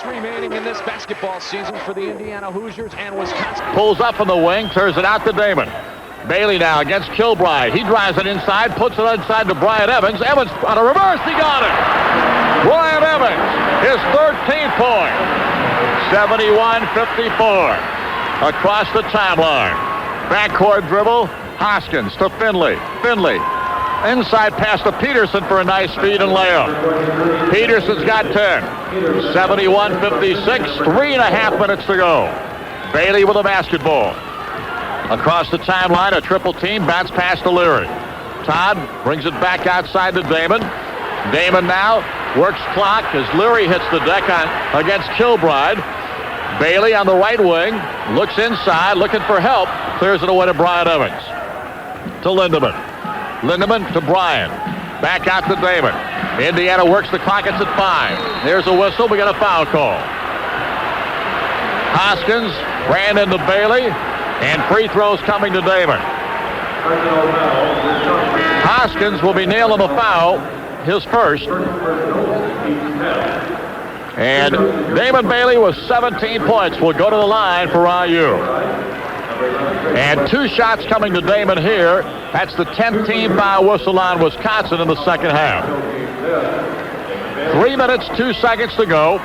minutes remaining in this basketball season for the Indiana Hoosiers and Wisconsin. Pulls up from the wing, turns it out to Damon. Bailey now against Kilbride. He drives it inside, puts it inside to Brian Evans. Evans on a reverse, he got it! Brian Evans, his 13th point. 71-54. Across the timeline. Backcourt dribble, Hoskins to Finley. Finley. Inside pass to Peterson for a nice feed and layup. Peterson's got 10. 71-56, 3.5 minutes to go. Bailey with a basketball. Across the timeline, a triple team, bounce pass to Leary. Todd brings it back outside to Damon. Damon now works clock as Leary hits the deck against Kilbride. Bailey on the right wing, looks inside, looking for help. Clears it away to Brian Evans. To Lindemann. Lindemann to Bryan. Back out to Damon. Indiana works the clock. It's at 5. There's a whistle. We got a foul call. Hoskins ran into Bailey, and free throws coming to Damon. Hoskins will be nailing the foul, his first. And Damon Bailey with 17 points will go to the line for IU. And 2 shots coming to Damon here. That's the 10th team foul whistle on Wisconsin in the second half. 3 minutes, 2 seconds to go.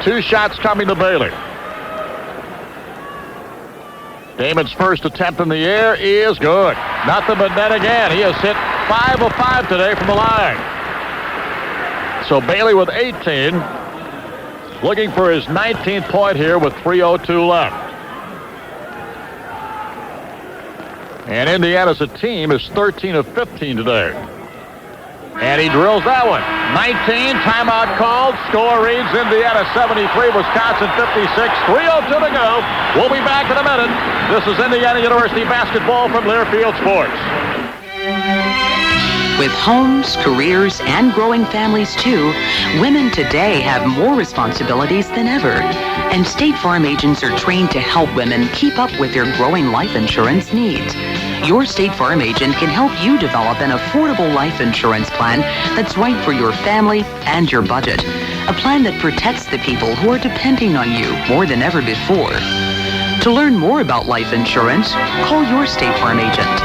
2 shots coming to Bailey. Damon's first attempt in the air is good. Nothing but net again. He has hit 5 of 5 today from the line. So Bailey with 18. Looking for his 19th point here with 3:02 left. And Indiana's a team is 13 of 15 today. And he drills that one. 19, timeout called. Score reads Indiana 73, Wisconsin 56. 3:02 to go. We'll be back in a minute. This is Indiana University basketball from Learfield Sports. With homes, careers, and growing families too, women today have more responsibilities than ever. And State Farm agents are trained to help women keep up with their growing life insurance needs. Your State Farm agent can help you develop an affordable life insurance plan that's right for your family and your budget. A plan that protects the people who are depending on you more than ever before. To learn more about life insurance, call your State Farm agent.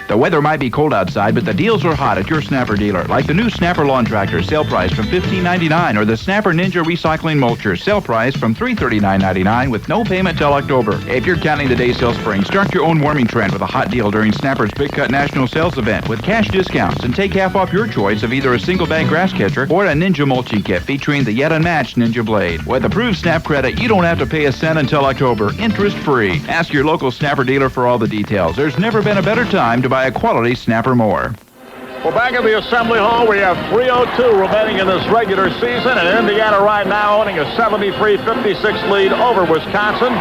The weather might be cold outside, but the deals are hot at your Snapper dealer, like the new Snapper Lawn Tractor, sale price from $15.99, or the Snapper Ninja Recycling Mulcher, sale price from $339.99 with no payment till October. If you're counting the days till spring, start your own warming trend with a hot deal during Snapper's Big Cut National Sales Event with cash discounts, and take half off your choice of either a single bag grass catcher or a Ninja mulching kit featuring the yet unmatched Ninja Blade. With approved Snap credit, you don't have to pay a cent until October, interest free. Ask your local Snapper dealer for all the details. There's never been a better time to buy a quality Snapper more. Well, back at the Assembly Hall, we have 3:02 remaining in this regular season, and Indiana right now owning a 73-56 lead over Wisconsin.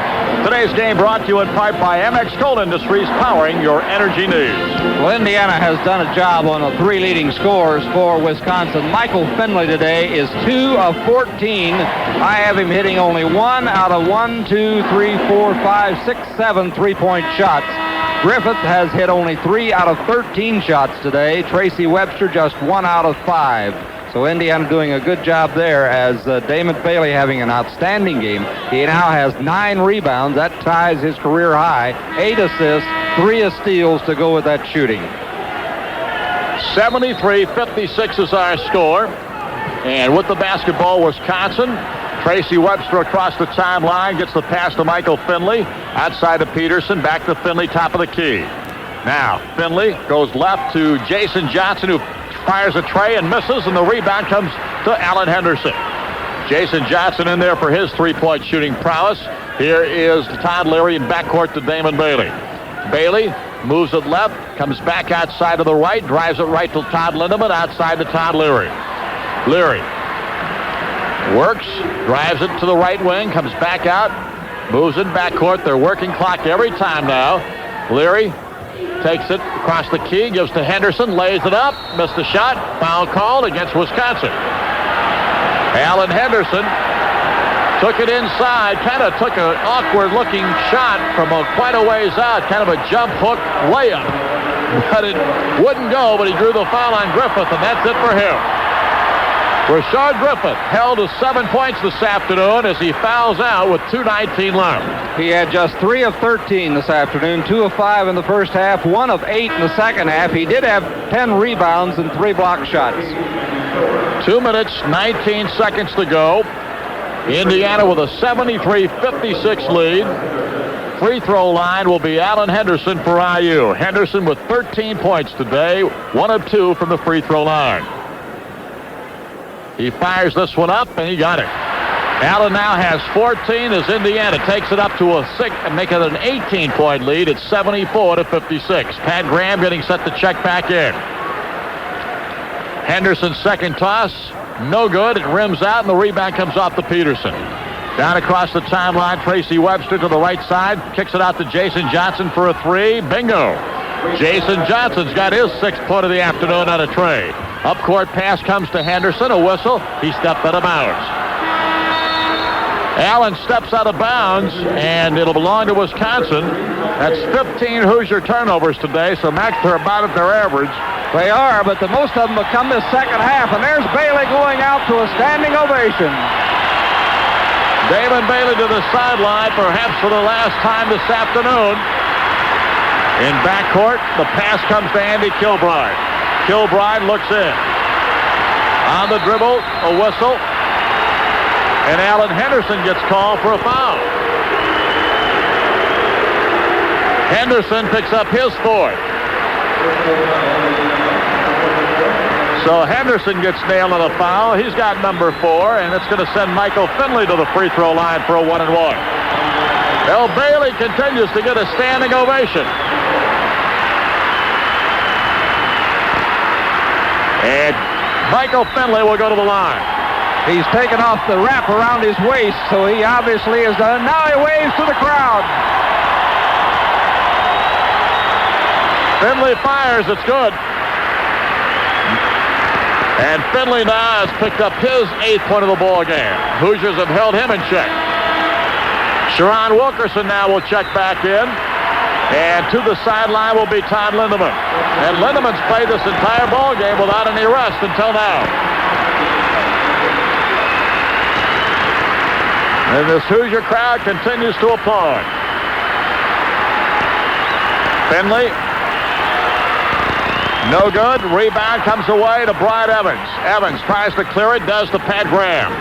Today's game brought to you in part by MX Coal Industries, powering your energy needs. Well, Indiana has done a job on the 3 leading scorers for Wisconsin. Michael Finley today is 2 of 14. I have him hitting only 1 out of 1, 2, 3, 4, 5, 6, 7 three-point shots. Griffith has hit only 3 out of 13 shots today. Tracy Webster just 1 out of 5. So Indiana doing a good job there, as Damon Bailey having an outstanding game. He now has 9 rebounds. That ties his career high. 8 assists, 3 steals to go with that shooting. 73-56 is our score. And with the basketball, Wisconsin. Tracy Webster across the timeline, gets the pass to Michael Finley. Outside to Peterson, back to Finley, top of the key. Now, Finley goes left to Jason Johnson, who fires a tray and misses, and the rebound comes to Alan Henderson. Jason Johnson in there for his three-point shooting prowess. Here is Todd Leary in backcourt to Damon Bailey. Bailey moves it left, comes back outside to the right, drives it right to Todd Lindemann, outside to Todd Leary. Leary works, drives it to the right wing, comes back out, moves in backcourt. They're working clock every time now. Leary takes it across the key, gives to Henderson, lays it up, missed the shot, foul called against Wisconsin. Alan Henderson took it inside, kind of took an awkward-looking shot from quite a ways out, kind of a jump hook layup. But it wouldn't go, but he drew the foul on Griffith, and that's it for him. Rashard Griffith held to 7 points this afternoon as he fouls out with 2:19 left. He had just 3 of 13 this afternoon, 2 of 5 in the first half, 1 of 8 in the second half. He did have 10 rebounds and 3 block shots. 2 minutes, 19 seconds to go. Indiana with a 73-56 lead. Free throw line will be Alan Henderson for IU. Henderson with 13 points today, 1 of 2 from the free throw line. He fires this one up, and he got it. Allen now has 14 as Indiana takes it up to a 6 and make it an 18-point lead. It's 74-56. Pat Graham getting set to check back in. Henderson's second toss, no good. It rims out, and the rebound comes off to Peterson. Down across the timeline, Tracy Webster to the right side. Kicks it out to Jason Johnson for a 3. Bingo. Jason Johnson's got his 6th point of the afternoon on a tray. Up-court pass comes to Henderson. A whistle. He stepped out of bounds. Allen steps out of bounds, and it'll belong to Wisconsin. That's 15 Hoosier turnovers today, so Max, they're about at their average. They are, but the most of them have come this second half, and there's Bailey going out to a standing ovation. Damon Bailey to the sideline, perhaps for the last time this afternoon. In backcourt, the pass comes to Andy Kilbride. Kilbride looks in. On the dribble, a whistle. And Alan Henderson gets called for a foul. Henderson picks up his 4th. So Henderson gets nailed on a foul. He's got number 4, and it's going to send Michael Finley to the free throw line for a 1-and-1. Well, Bailey continues to get a standing ovation. And Michael Finley will go to the line. He's taken off the wrap around his waist, so he obviously is done. Now he waves to the crowd. Finley fires. It's good. And Finley now has picked up his 8th point of the ball game. Hoosiers have held him in check. Sharon Wilkerson now will check back in. And to the sideline will be Todd Lindemann. And Lindemann's played this entire ball game without any rest until now. And this Hoosier crowd continues to applaud. Finley. No good. Rebound comes away to Bryant Evans. Evans tries to clear it, does to Pat Graham.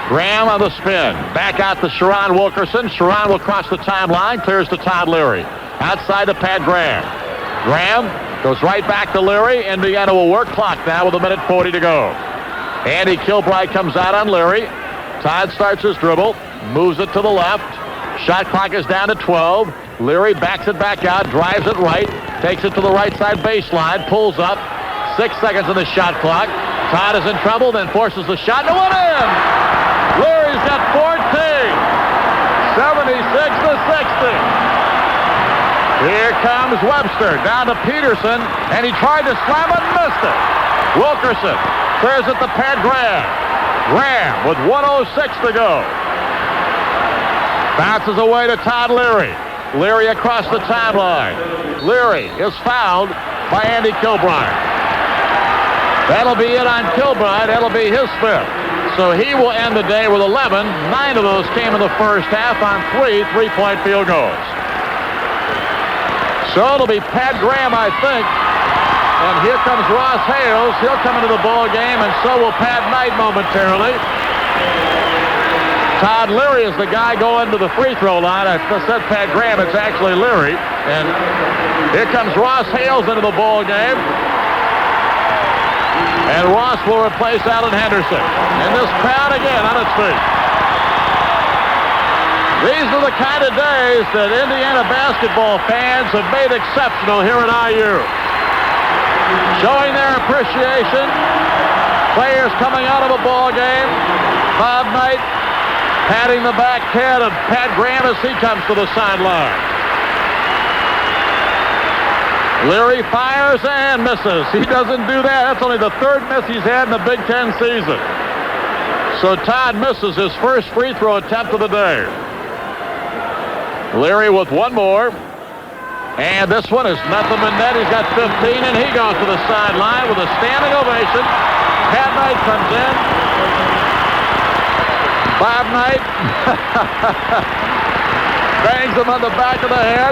Graham on the spin. Back out to Sharon Wilkerson. Sharon will cross the timeline, clears to Todd Leary. Outside to Pat Graham. Graham goes right back to Leary. Indiana will work clock now with 1:40 to go. Andy Kilbride comes out on Leary. Todd starts his dribble. Moves it to the left. Shot clock is down to 12. Leary backs it back out, drives it right, takes it to the right side baseline, pulls up. 6 seconds on the shot clock. Todd is in trouble, then forces the shot, and it went in! Leary's got 14. 76-60. Here comes Webster, down to Peterson, and he tried to slam it and missed it. Wilkerson clears it to Pat Graham. Graham with 1:06 to go. Bounces away to Todd Leary. Leary across the timeline. Leary is fouled by Andy Kilbride. That'll be it on Kilbride. That'll be his 5th. So he will end the day with 11. 9 of those came in the first half on 3 3-point field goals. So it'll be Pat Graham, I think. And here comes Ross Hales. He'll come into the ball game, and so will Pat Knight momentarily. Todd Leary is the guy going to the free throw line. I said Pat Graham. It's actually Leary. And here comes Ross Hales into the ball game. And Ross will replace Alan Henderson. And this crowd again on its feet. These are the kind of days that Indiana basketball fans have made exceptional here at IU. Showing their appreciation. Players coming out of a ball game. Bob Knight patting the back head of Pat Graham as he comes to the sideline. Leary fires and misses. He doesn't do that. That's only the 3rd miss he's had in the Big Ten season. So Todd misses his first free throw attempt of the day. Leary with 1 more. And this one is nothing but net. He's got 15, and he goes to the sideline with a standing ovation. Pat Knight comes in. Bob Knight bangs him on the back of the head.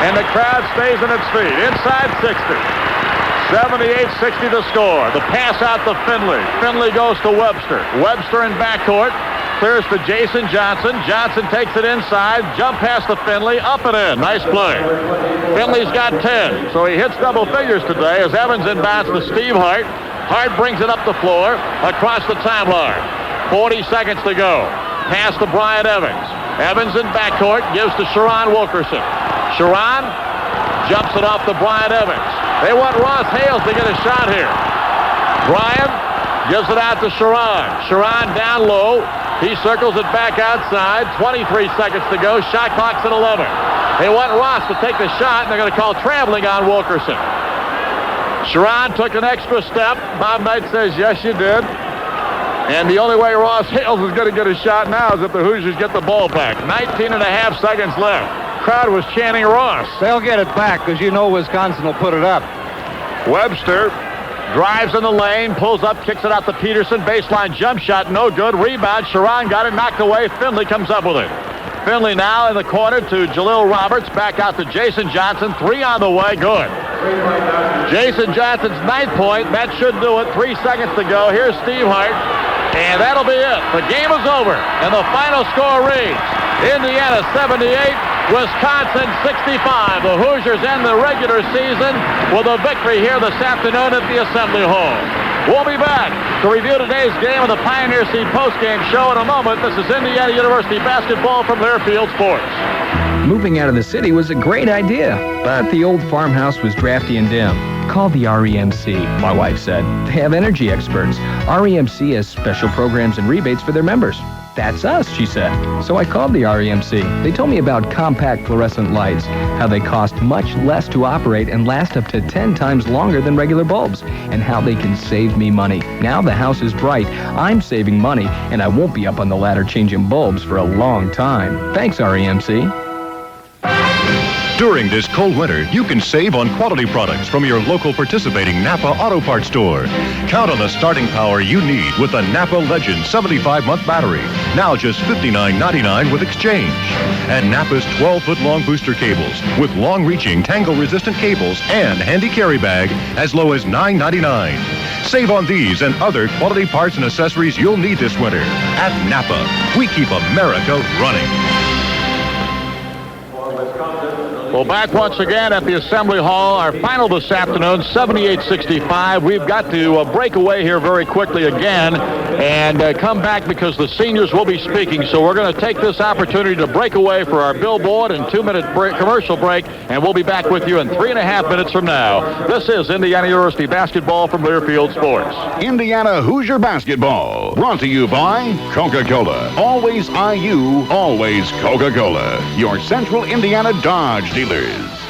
And the crowd stays on its feet. Inside 60. 78-60 the score. The pass out to Finley. Finley goes to Webster. Webster in backcourt. Clears to Jason Johnson. Johnson takes it inside. Jump pass to Finley. Up and in. Nice play. Finley's got 10. So he hits double figures today as Evans inbounds to Steve Hart. Hart brings it up the floor. Across the timeline. 40 seconds to go. Pass to Brian Evans. Evans in backcourt. Gives to Sharon Wilkerson. Sharon jumps it off to Brian Evans. They want Ross Hales to get a shot here. Brian gives it out to Sharon. Sharon down low. He circles it back outside. 23 seconds to go. Shot clock's at 11. They want Ross to take the shot, and they're going to call traveling on Wilkerson. Sharon took an extra step. Bob Knight says, yes, you did. And the only way Ross Hales is going to get a shot now is if the Hoosiers get the ball back. 19 and a half seconds left. Crowd was chanting Ross. They'll get it back because you know Wisconsin will put it up. Webster drives in the lane, pulls up, kicks it out to Peterson. Baseline jump shot, no good. Rebound, Sharon got it, knocked away. Finley comes up with it. Finley now in the corner to Jalil Roberts. Back out to Jason Johnson. 3 on the way, good. Jason Johnson's 9th point. That should do it. 3 seconds to go. Here's Steve Hart. And that'll be it. The game is over. And the final score reads, Indiana 78, Wisconsin 65. The Hoosiers end the regular season with a victory here this afternoon at the Assembly Hall. We'll be back to review today's game of the Pioneer Seed postgame show in a moment. This is Indiana University basketball from Learfield Sports. Moving out of the city was a great idea, but the old farmhouse was drafty and dim. Call the REMC, my wife said. They have energy experts. REMC has special programs and rebates for their members. That's us, she said. So I called the REMC. They told me about compact fluorescent lights, how they cost much less to operate and last up to 10 times longer than regular bulbs, and how they can save me money. Now the house is bright, I'm saving money, and I won't be up on the ladder changing bulbs for a long time. Thanks, REMC. During this cold winter, you can save on quality products from your local participating Napa Auto Parts store. Count on the starting power you need with the Napa Legend 75-month battery. Now just $59.99 with exchange. And Napa's 12-foot long booster cables with long-reaching tangle-resistant cables and handy carry bag as low as $9.99. Save on these and other quality parts and accessories you'll need this winter. At Napa, we keep America running. Well, back once again at the Assembly Hall. Our final this afternoon, 78-65. We've got to break away here very quickly again and come back because the seniors will be speaking. So we're going to take this opportunity to break away for our billboard and 2-minute commercial break, and we'll be back with you in 3.5 minutes from now. This is Indiana University basketball from Learfield Sports. Indiana Hoosier basketball, brought to you by Coca-Cola. Always IU, always Coca-Cola. Your Central Indiana Dodge dealers.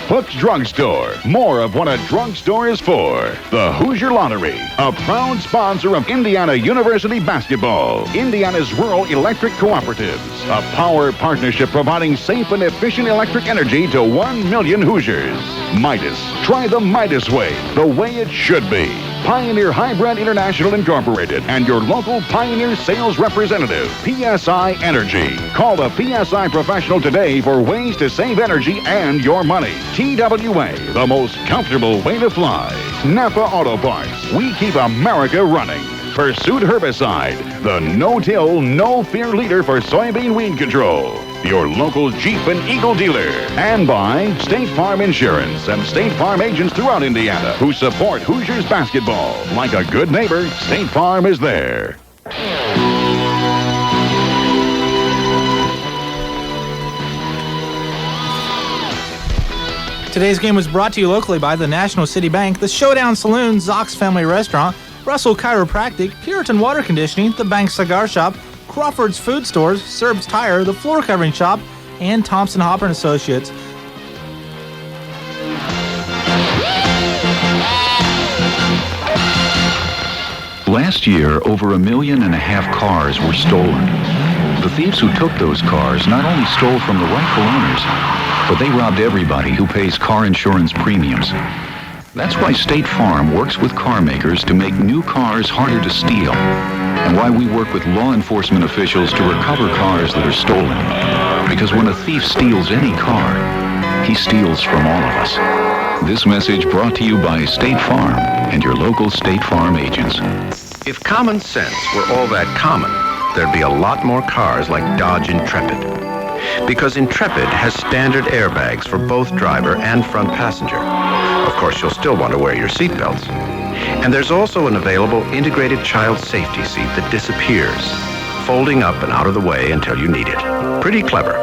Hook's Drugstore, more of what a drugstore is for. The Hoosier Lottery, a proud sponsor of Indiana University basketball. Indiana's Rural Electric Cooperatives, a power partnership providing safe and efficient electric energy to 1 million Hoosiers. Midas, try the Midas way, the way it should be. Pioneer Hybrid International Incorporated and your local Pioneer sales representative, PSI Energy. Call the PSI professional today for ways to save energy and your money. TWA, the most comfortable way to fly. Napa Auto Parts, we keep America running. Pursuit Herbicide, the no-till, no-fear leader for soybean weed control. Your local Jeep and Eagle dealer. And by State Farm Insurance and State Farm agents throughout Indiana who support Hoosiers basketball. Like a good neighbor, State Farm is there. Today's game was brought to you locally by the National City Bank, the Showdown Saloon, Zox Family Restaurant, Russell Chiropractic, Puritan Water Conditioning, the Bank Cigar Shop, Crawford's Food Stores, Serb's Tire, the Floor Covering Shop, and Thompson Hopper & Associates. Last year, over 1.5 million cars were stolen. The thieves who took those cars not only stole from the rightful owners, but they robbed everybody who pays car insurance premiums. That's why State Farm works with car makers to make new cars harder to steal, and why we work with law enforcement officials to recover cars that are stolen. Because when a thief steals any car, he steals from all of us. This message brought to you by State Farm and your local State Farm agents. If common sense were all that common, there'd be a lot more cars like Dodge Intrepid. Because Intrepid has standard airbags for both driver and front passenger. Of course, you'll still want to wear your seatbelts. And there's also an available integrated child safety seat that disappears, folding up and out of the way until you need it. Pretty clever.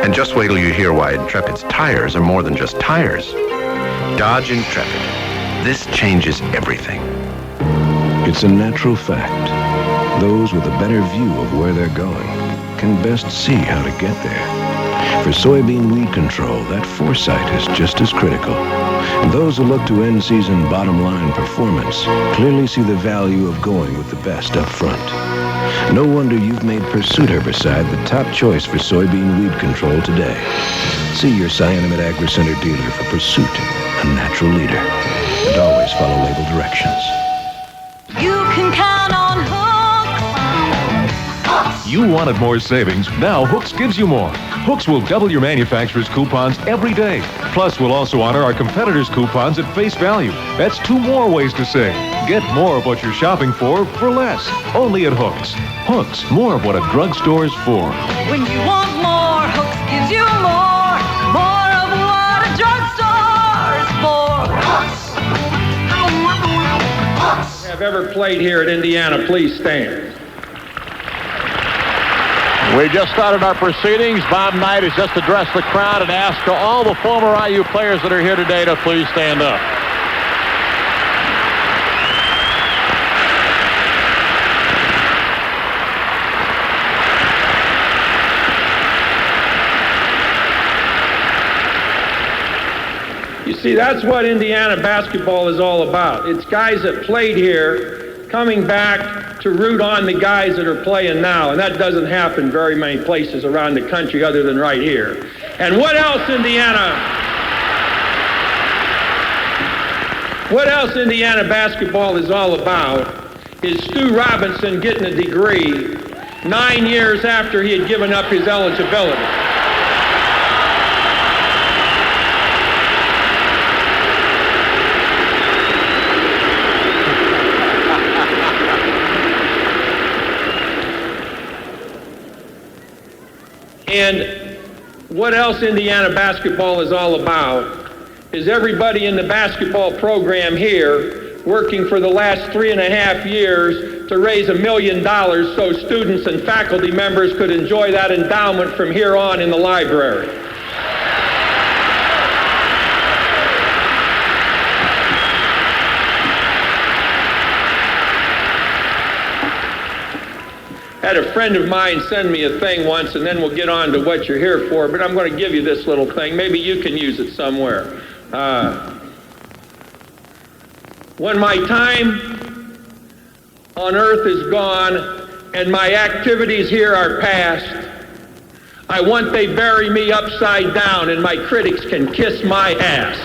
And just wait till you hear why Intrepid's tires are more than just tires. Dodge Intrepid. This changes everything. It's a natural fact. Those with a better view of where they're going can best see how to get there. For soybean weed control, that foresight is just as critical. And those who look to end season bottom line performance clearly see the value of going with the best up front. No wonder you've made Pursuit herbicide the top choice for soybean weed control today. See your Cyanamid AgriCenter dealer for Pursuit, a natural leader. And always follow label directions. You can count on Hooks. You wanted more savings. Now Hooks gives you more. Hooks will double your manufacturer's coupons every day. Plus, we'll also honor our competitors' coupons at face value. That's 2 more ways to save. Get more of what you're shopping for less. Only at Hooks. Hooks, more of what a drugstore's for. When you want more, Hooks gives you more. More of what a drugstore's for. Hooks. Have ever played here at Indiana, please stand. We just started our proceedings. Bob Knight has just addressed the crowd and asked all the former IU players that are here today to please stand up. You see, that's what Indiana basketball is all about. It's guys that played here coming back to root on the guys that are playing now, and that doesn't happen very many places around the country other than right here. And what else Indiana basketball is all about is Stu Robinson getting a degree 9 years after he had given up his eligibility. And what else Indiana basketball is all about is everybody in the basketball program here working for the last 3.5 years to raise $1 million so students and faculty members could enjoy that endowment from here on in the library. I had a friend of mine send me a thing once, and then we'll get on to what you're here for, but I'm going to give you this little thing. Maybe you can use it somewhere. When my time on earth is gone and my activities here are past, I want they bury me upside down and my critics can kiss my ass.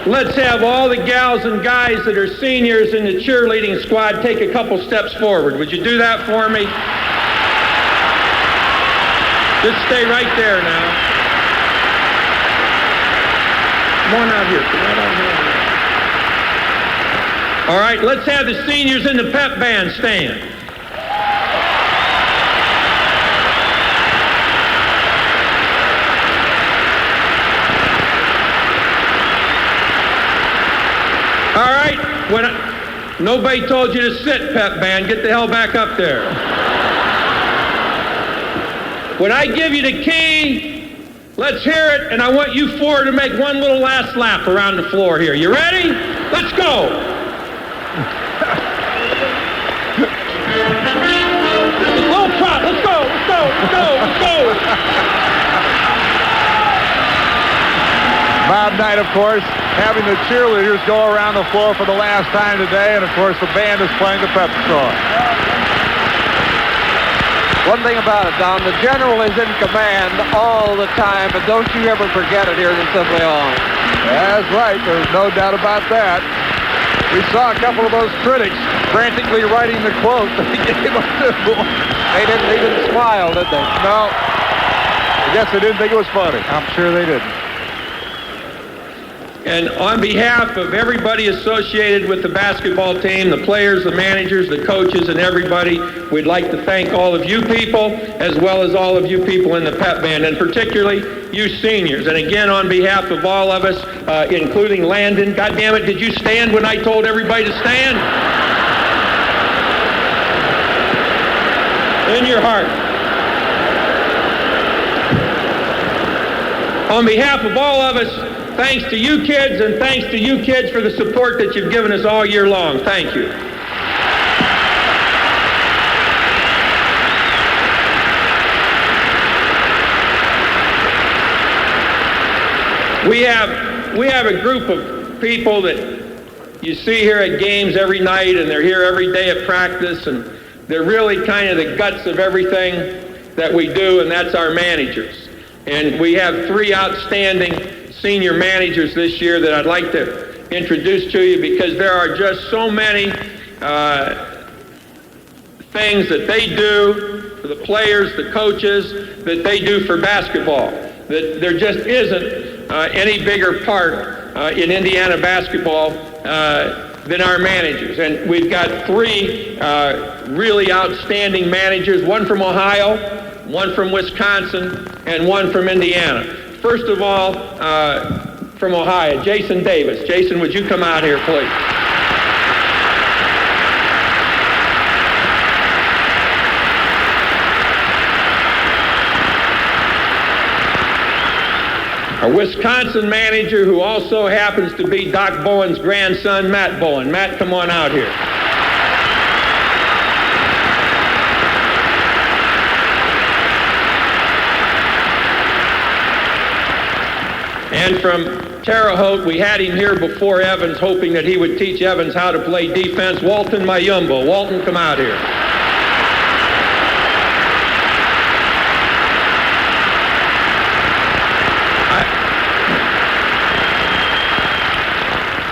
Let's have all the gals and guys that are seniors in the cheerleading squad take a couple steps forward. Would you do that for me? Just stay right there now. Come on out here. Come on out here. All right, let's have the seniors in the pep band stand. All right, nobody told you to sit, pep band. Get the hell back up there. When I give you the key, let's hear it, and I want you four to make one little last lap around the floor here. You ready? Let's go. Little trot, let's go. Bob Knight, of course, having the cheerleaders go around the floor for the last time today, and of course the band is playing the pep song. One thing about it, Don, the general is in command all the time, and don't you ever forget it here in Assembly Hall. That's right. There's no doubt about that. We saw a couple of those critics frantically writing the quote that he gave us to. They didn't even smile, did they? No. I guess they didn't think it was funny. I'm sure they didn't. And on behalf of everybody associated with the basketball team, the players, the managers, the coaches, and everybody, we'd like to thank all of you people, as well as all of you people in the pep band, and particularly you seniors. And again, on behalf of all of us, including Landon, God damn it, did you stand when I told everybody to stand? In your heart. On behalf of all of us, thanks to you kids, and thanks to you kids for the support that you've given us all year long. Thank you. We have a group of people that you see here at games every night, and they're here every day at practice, and they're really kind of the guts of everything that we do, and that's our managers. And we have 3 outstanding senior managers this year that I'd like to introduce to you, because there are just so many things that they do for the players, the coaches, that they do for basketball, that there just isn't any bigger part in Indiana basketball than our managers. And we've got 3 really outstanding managers, one from Ohio, one from Wisconsin, and one from Indiana. First of all, from Ohio, Jason Davis. Jason, would you come out here, please? Our Wisconsin manager, who also happens to be Doc Bowen's grandson, Matt Bowen. Matt, come on out here. And from Terre Haute, we had him here before Evans, hoping that he would teach Evans how to play defense. Walton Mayumbo. Walton, come out here.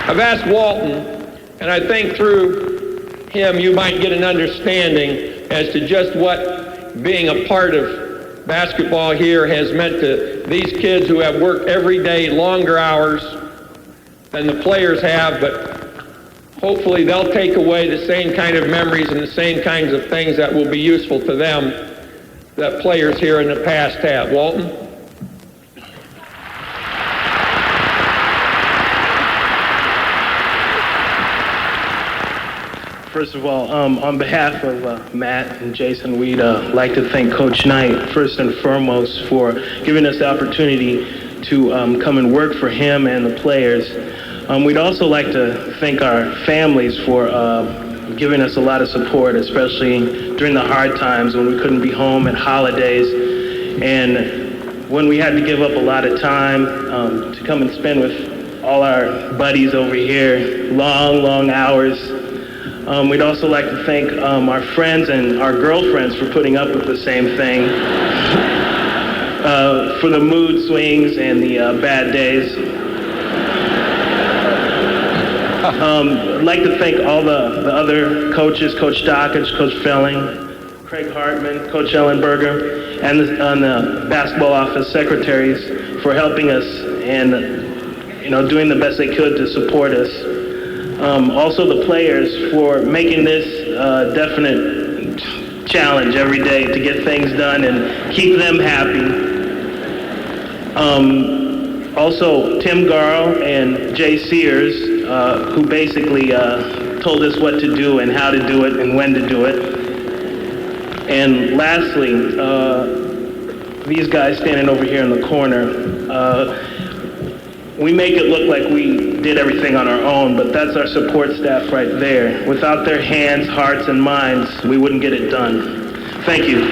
I've asked Walton, and I think through him you might get an understanding as to just what being a part of basketball here has meant to these kids who have worked every day longer hours than the players have, but hopefully they'll take away the same kind of memories and the same kinds of things that will be useful to them that players here in the past have. Walton? First of all, on behalf of Matt and Jason, we'd like to thank Coach Knight, first and foremost, for giving us the opportunity to come and work for him and the players. We'd also like to thank our families for giving us a lot of support, especially during the hard times when we couldn't be home at holidays, and when we had to give up a lot of time to come and spend with all our buddies over here, long hours. We'd also like to thank our friends and our girlfriends for putting up with the same thing, for the mood swings and the bad days. I'd like to thank all the other coaches, Coach Dockage, Coach Felling, Craig Hartman, Coach Ellenberger, and the basketball office secretaries for helping us and doing the best they could to support us. Also the players for making this definite challenge every day to get things done and keep them happy. Also Tim Garl and Jay Sears, who basically told us what to do and how to do it and when to do it. And lastly, these guys standing over here in the corner, we make it look like we did everything on our own, but that's our support staff right there. Without their hands, hearts, and minds, we wouldn't get it done. Thank you.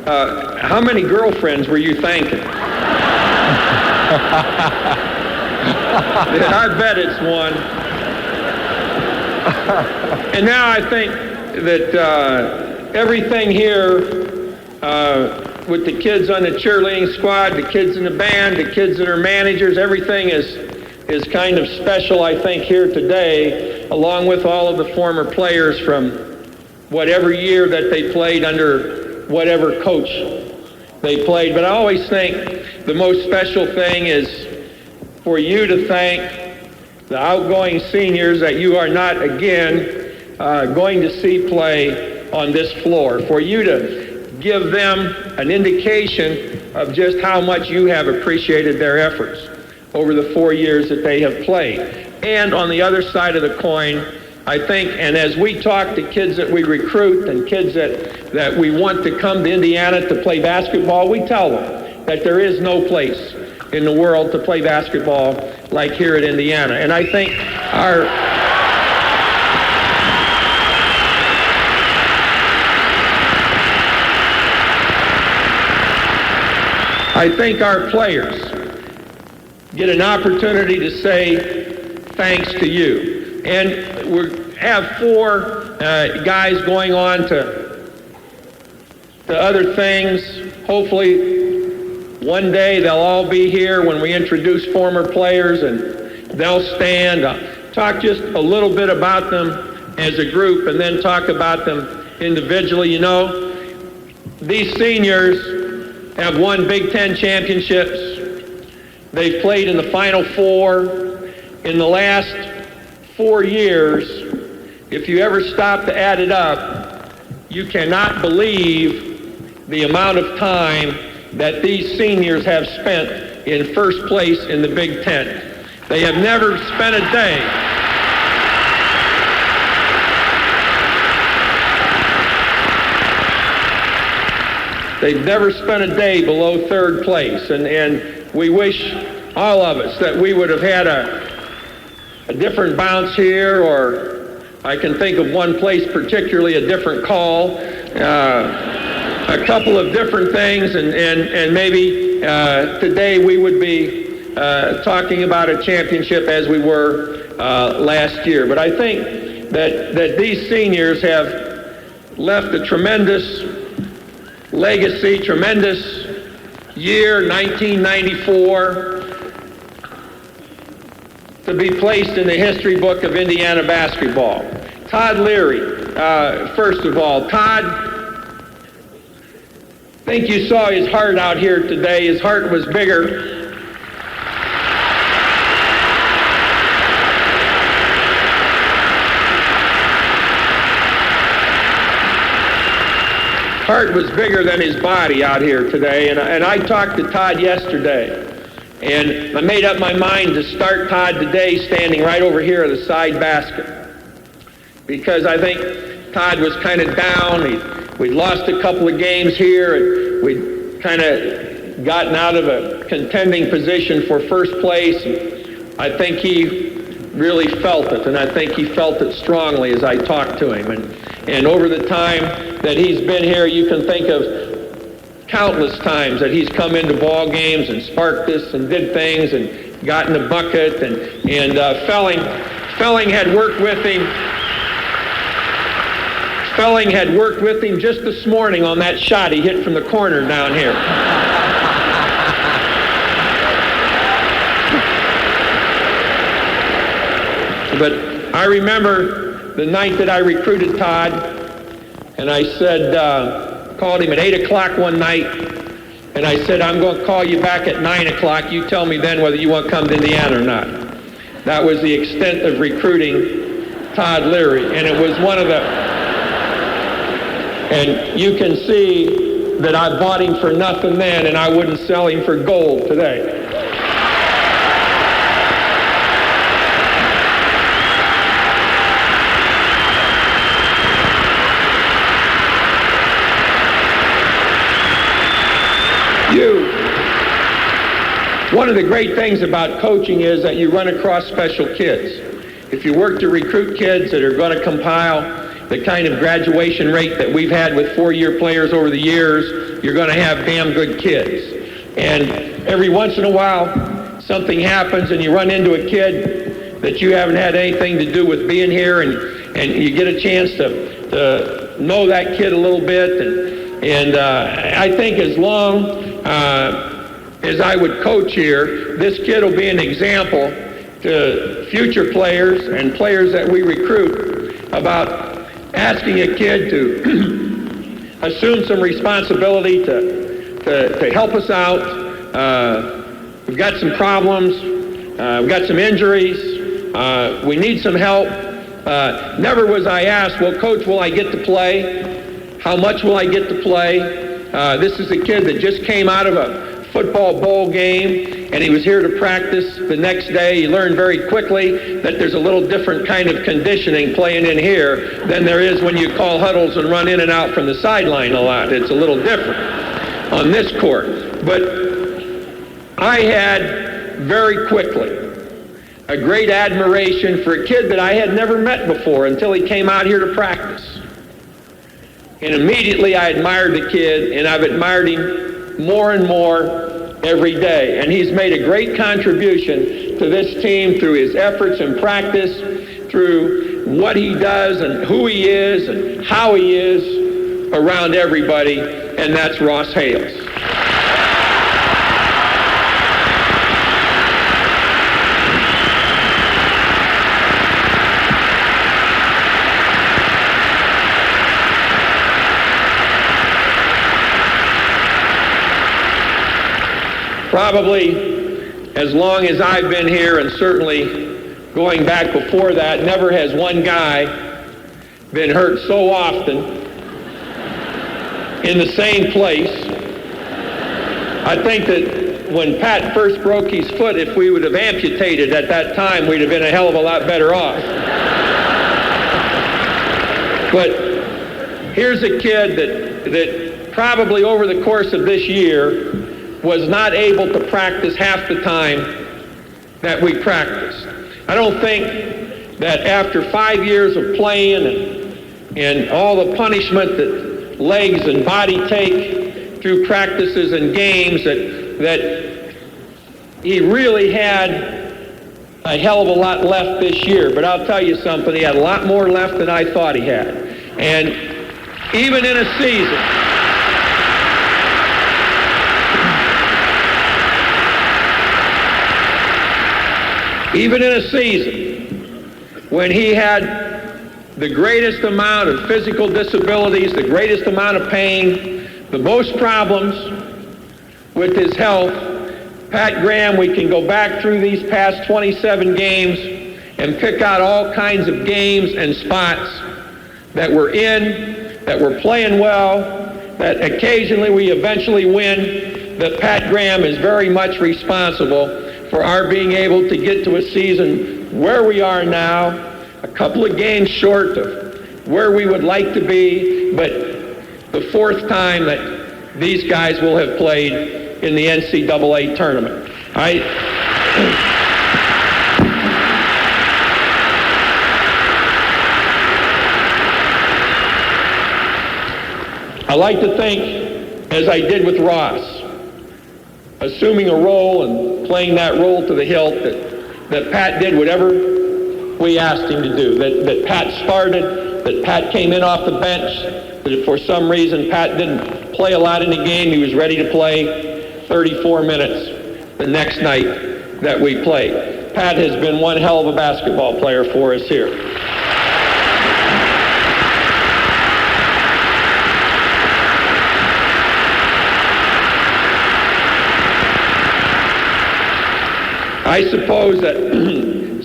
how many girlfriends were you thanking? I bet it's one. And now I think that everything here with the kids on the cheerleading squad, the kids in the band, the kids that are managers, everything is kind of special, I think, here today, along with all of the former players from whatever year that they played under whatever coach they played. But I always think the most special thing is for you to thank the outgoing seniors that you are not again going to see play on this floor, for you to give them an indication of just how much you have appreciated their efforts over the 4 years that they have played. And on the other side of the coin, I think, and as we talk to kids that we recruit and kids that we want to come to Indiana to play basketball, we tell them that there is no place in the world to play basketball like here at Indiana. And I think our players get an opportunity to say thanks to you. And we have 4 guys going on to other things. Hopefully one day they'll all be here when we introduce former players, and they'll stand, talk just a little bit about them as a group, and then talk about them individually. You know, these seniors have won Big Ten championships. They've played in the Final Four. In the last 4 years, if you ever stop to add it up, you cannot believe the amount of time that these seniors have spent in first place in the Big Ten. They have never spent a day They've never spent a day below 3rd place, and we wish, all of us, that we would have had a different bounce here, or I can think of one place particularly, a different call, a couple of different things, and maybe today we would be talking about a championship as we were last year. But I think that these seniors have left a tremendous legacy, tremendous year, 1994, to be placed in the history book of Indiana basketball. Todd Leary, first of all. Todd, I think you saw his heart out here today. His heart was bigger. Heart was bigger than his body out here today, and I talked to Todd yesterday, and I made up my mind to start Todd today standing right over here at the side basket, because I think Todd was kind of down. We'd lost a couple of games here, and we'd kind of gotten out of a contending position for first place. And I think he really felt it, and I think he felt it strongly as I talked to him. And over the time that he's been here, you can think of countless times that he's come into ball games and sparked this and did things and gotten a bucket. And Felling had worked with him. Felling had worked with him just this morning on that shot he hit from the corner down here. But I remember the night that I recruited Todd, and I said, called him at 8 o'clock one night, and I said, I'm going to call you back at 9 o'clock. You tell me then whether you want to come to Indiana or not. That was the extent of recruiting Todd Leary, and it was one of the... And you can see that I bought him for nothing then, and I wouldn't sell him for gold today. One of the great things about coaching is that you run across special kids. If you work to recruit kids that are going to compile the kind of graduation rate that we've had with 4-year players over the years, you're going to have damn good kids. And every once in a while, something happens and you run into a kid that you haven't had anything to do with being here, and you get a chance to know that kid a little bit. And I think as long as I would coach here, this kid will be an example to future players and players that we recruit about asking a kid to assume some responsibility to help us out. We've got some problems. We've got some injuries. We need some help. Never was I asked, well, Coach, will I get to play? How much will I get to play? This is a kid that just came out of a football bowl game, and he was here to practice the next day. He learned very quickly that there's a little different kind of conditioning playing in here than there is when you call huddles and run in and out from the sideline a lot. It's a little different on this court. But I had very quickly a great admiration for a kid that I had never met before until he came out here to practice. And immediately I admired the kid, and I've admired him more and more every day. And he's made a great contribution to this team through his efforts in practice, through what he does and who he is and how he is around everybody, and that's Ross Hales. Probably as long as I've been here, and certainly going back before that, never has one guy been hurt so often in the same place. I think that when Pat first broke his foot, if we would have amputated at that time, we'd have been a hell of a lot better off. But here's a kid that probably over the course of this year was not able to practice half the time that we practiced. I don't think that after 5 years of playing and all the punishment that legs and body take through practices and games that he really had a hell of a lot left this year. But I'll tell you something, he had a lot more left than I thought he had. And even in a season, when he had the greatest amount of physical disabilities, the greatest amount of pain, the most problems with his health, Pat Graham, we can go back through these past 27 games and pick out all kinds of games and spots that we're in, that we're playing well, that occasionally we eventually win, that Pat Graham is very much responsible for our being able to get to a season where we are now, a couple of games short of where we would like to be, but the fourth time that these guys will have played in the NCAA tournament. I like to think, as I did with Ross, assuming a role and playing that role to the hilt, that Pat did whatever we asked him to do, that Pat started, that Pat came in off the bench, that if for some reason Pat didn't play a lot in the game, he was ready to play 34 minutes the next night that we played. Pat has been one hell of a basketball player for us here. I suppose that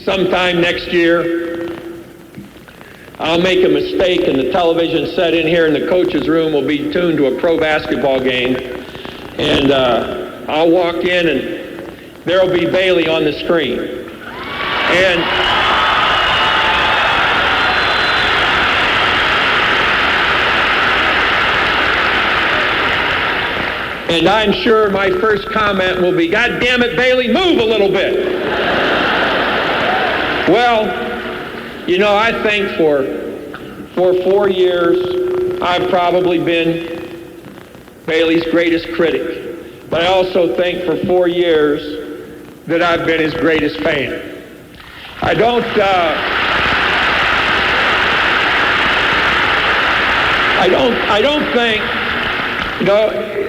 sometime next year I'll make a mistake and the television set in here in the coach's room will be tuned to a pro basketball game, and I'll walk in and there'll be Bailey on the screen. And I'm sure my first comment will be, God damn it, Bailey, move a little bit. Well, you know, I think for 4 years, I've probably been Bailey's greatest critic, but I also think for 4 years that I've been his greatest fan. I don't think,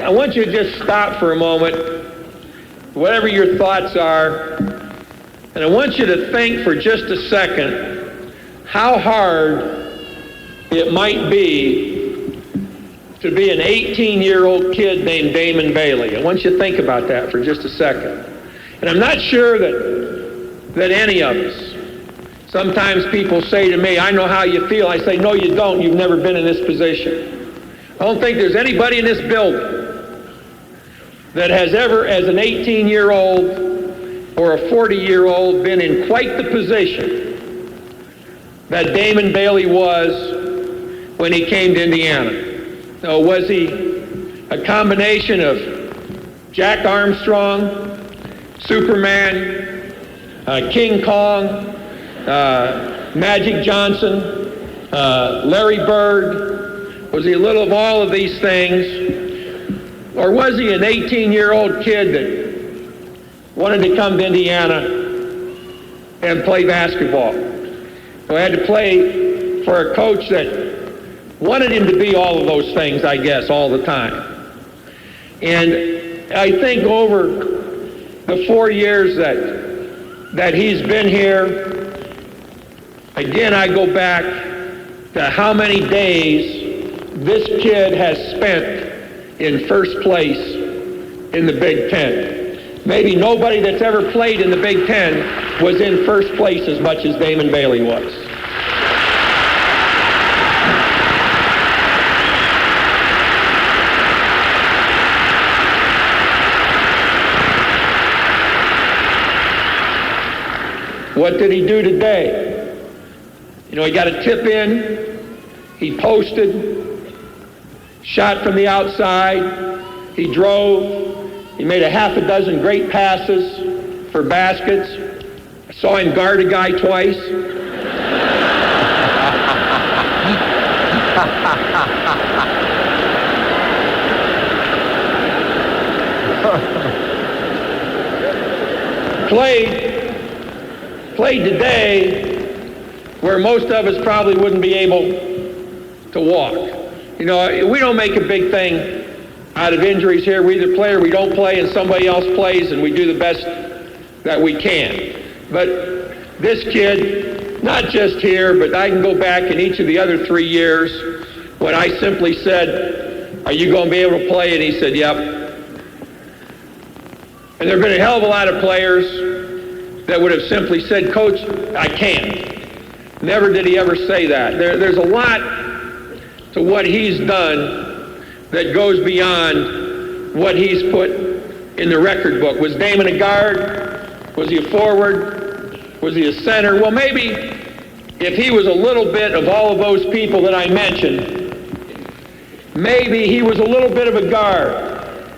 I want you to just stop for a moment, whatever your thoughts are, and I want you to think for just a second how hard it might be to be an 18-year-old kid named Damon Bailey. I want you to think about that for just a second. And I'm not sure that any of us, sometimes people say to me, I know how you feel. I say, no, you don't. You've never been in this position. I don't think there's anybody in this building that has ever, as an 18-year-old or a 40-year-old, been in quite the position that Damon Bailey was when he came to Indiana. Now, was he a combination of Jack Armstrong, Superman, King Kong, Magic Johnson, Larry Bird? Was he a little of all of these things? Or was he an 18-year-old kid that wanted to come to Indiana and play basketball? So I had to play for a coach that wanted him to be all of those things, I guess, all the time. And I think over the 4 years that he's been here, again, I go back to how many days this kid has spent in first place in the Big Ten. Maybe nobody that's ever played in the Big Ten was in first place as much as Damon Bailey was. What did he do today? He got a tip in, he posted, shot from the outside, he drove, he made a half a dozen great passes for baskets. I saw him guard a guy twice. Played today where most of us probably wouldn't be able to walk. We don't make a big thing out of injuries here. We either play or we don't play, and somebody else plays, and we do the best that we can. But this kid, not just here, but I can go back in each of the other 3 years when I simply said, are you going to be able to play? And he said, yep. And there have been a hell of a lot of players that would have simply said, Coach, I can't. Never did he ever say that. There's a lot to what he's done that goes beyond what he's put in the record book. Was Damon a guard? Was he a forward? Was he a center? Well, maybe if he was a little bit of all of those people that I mentioned, maybe he was a little bit of a guard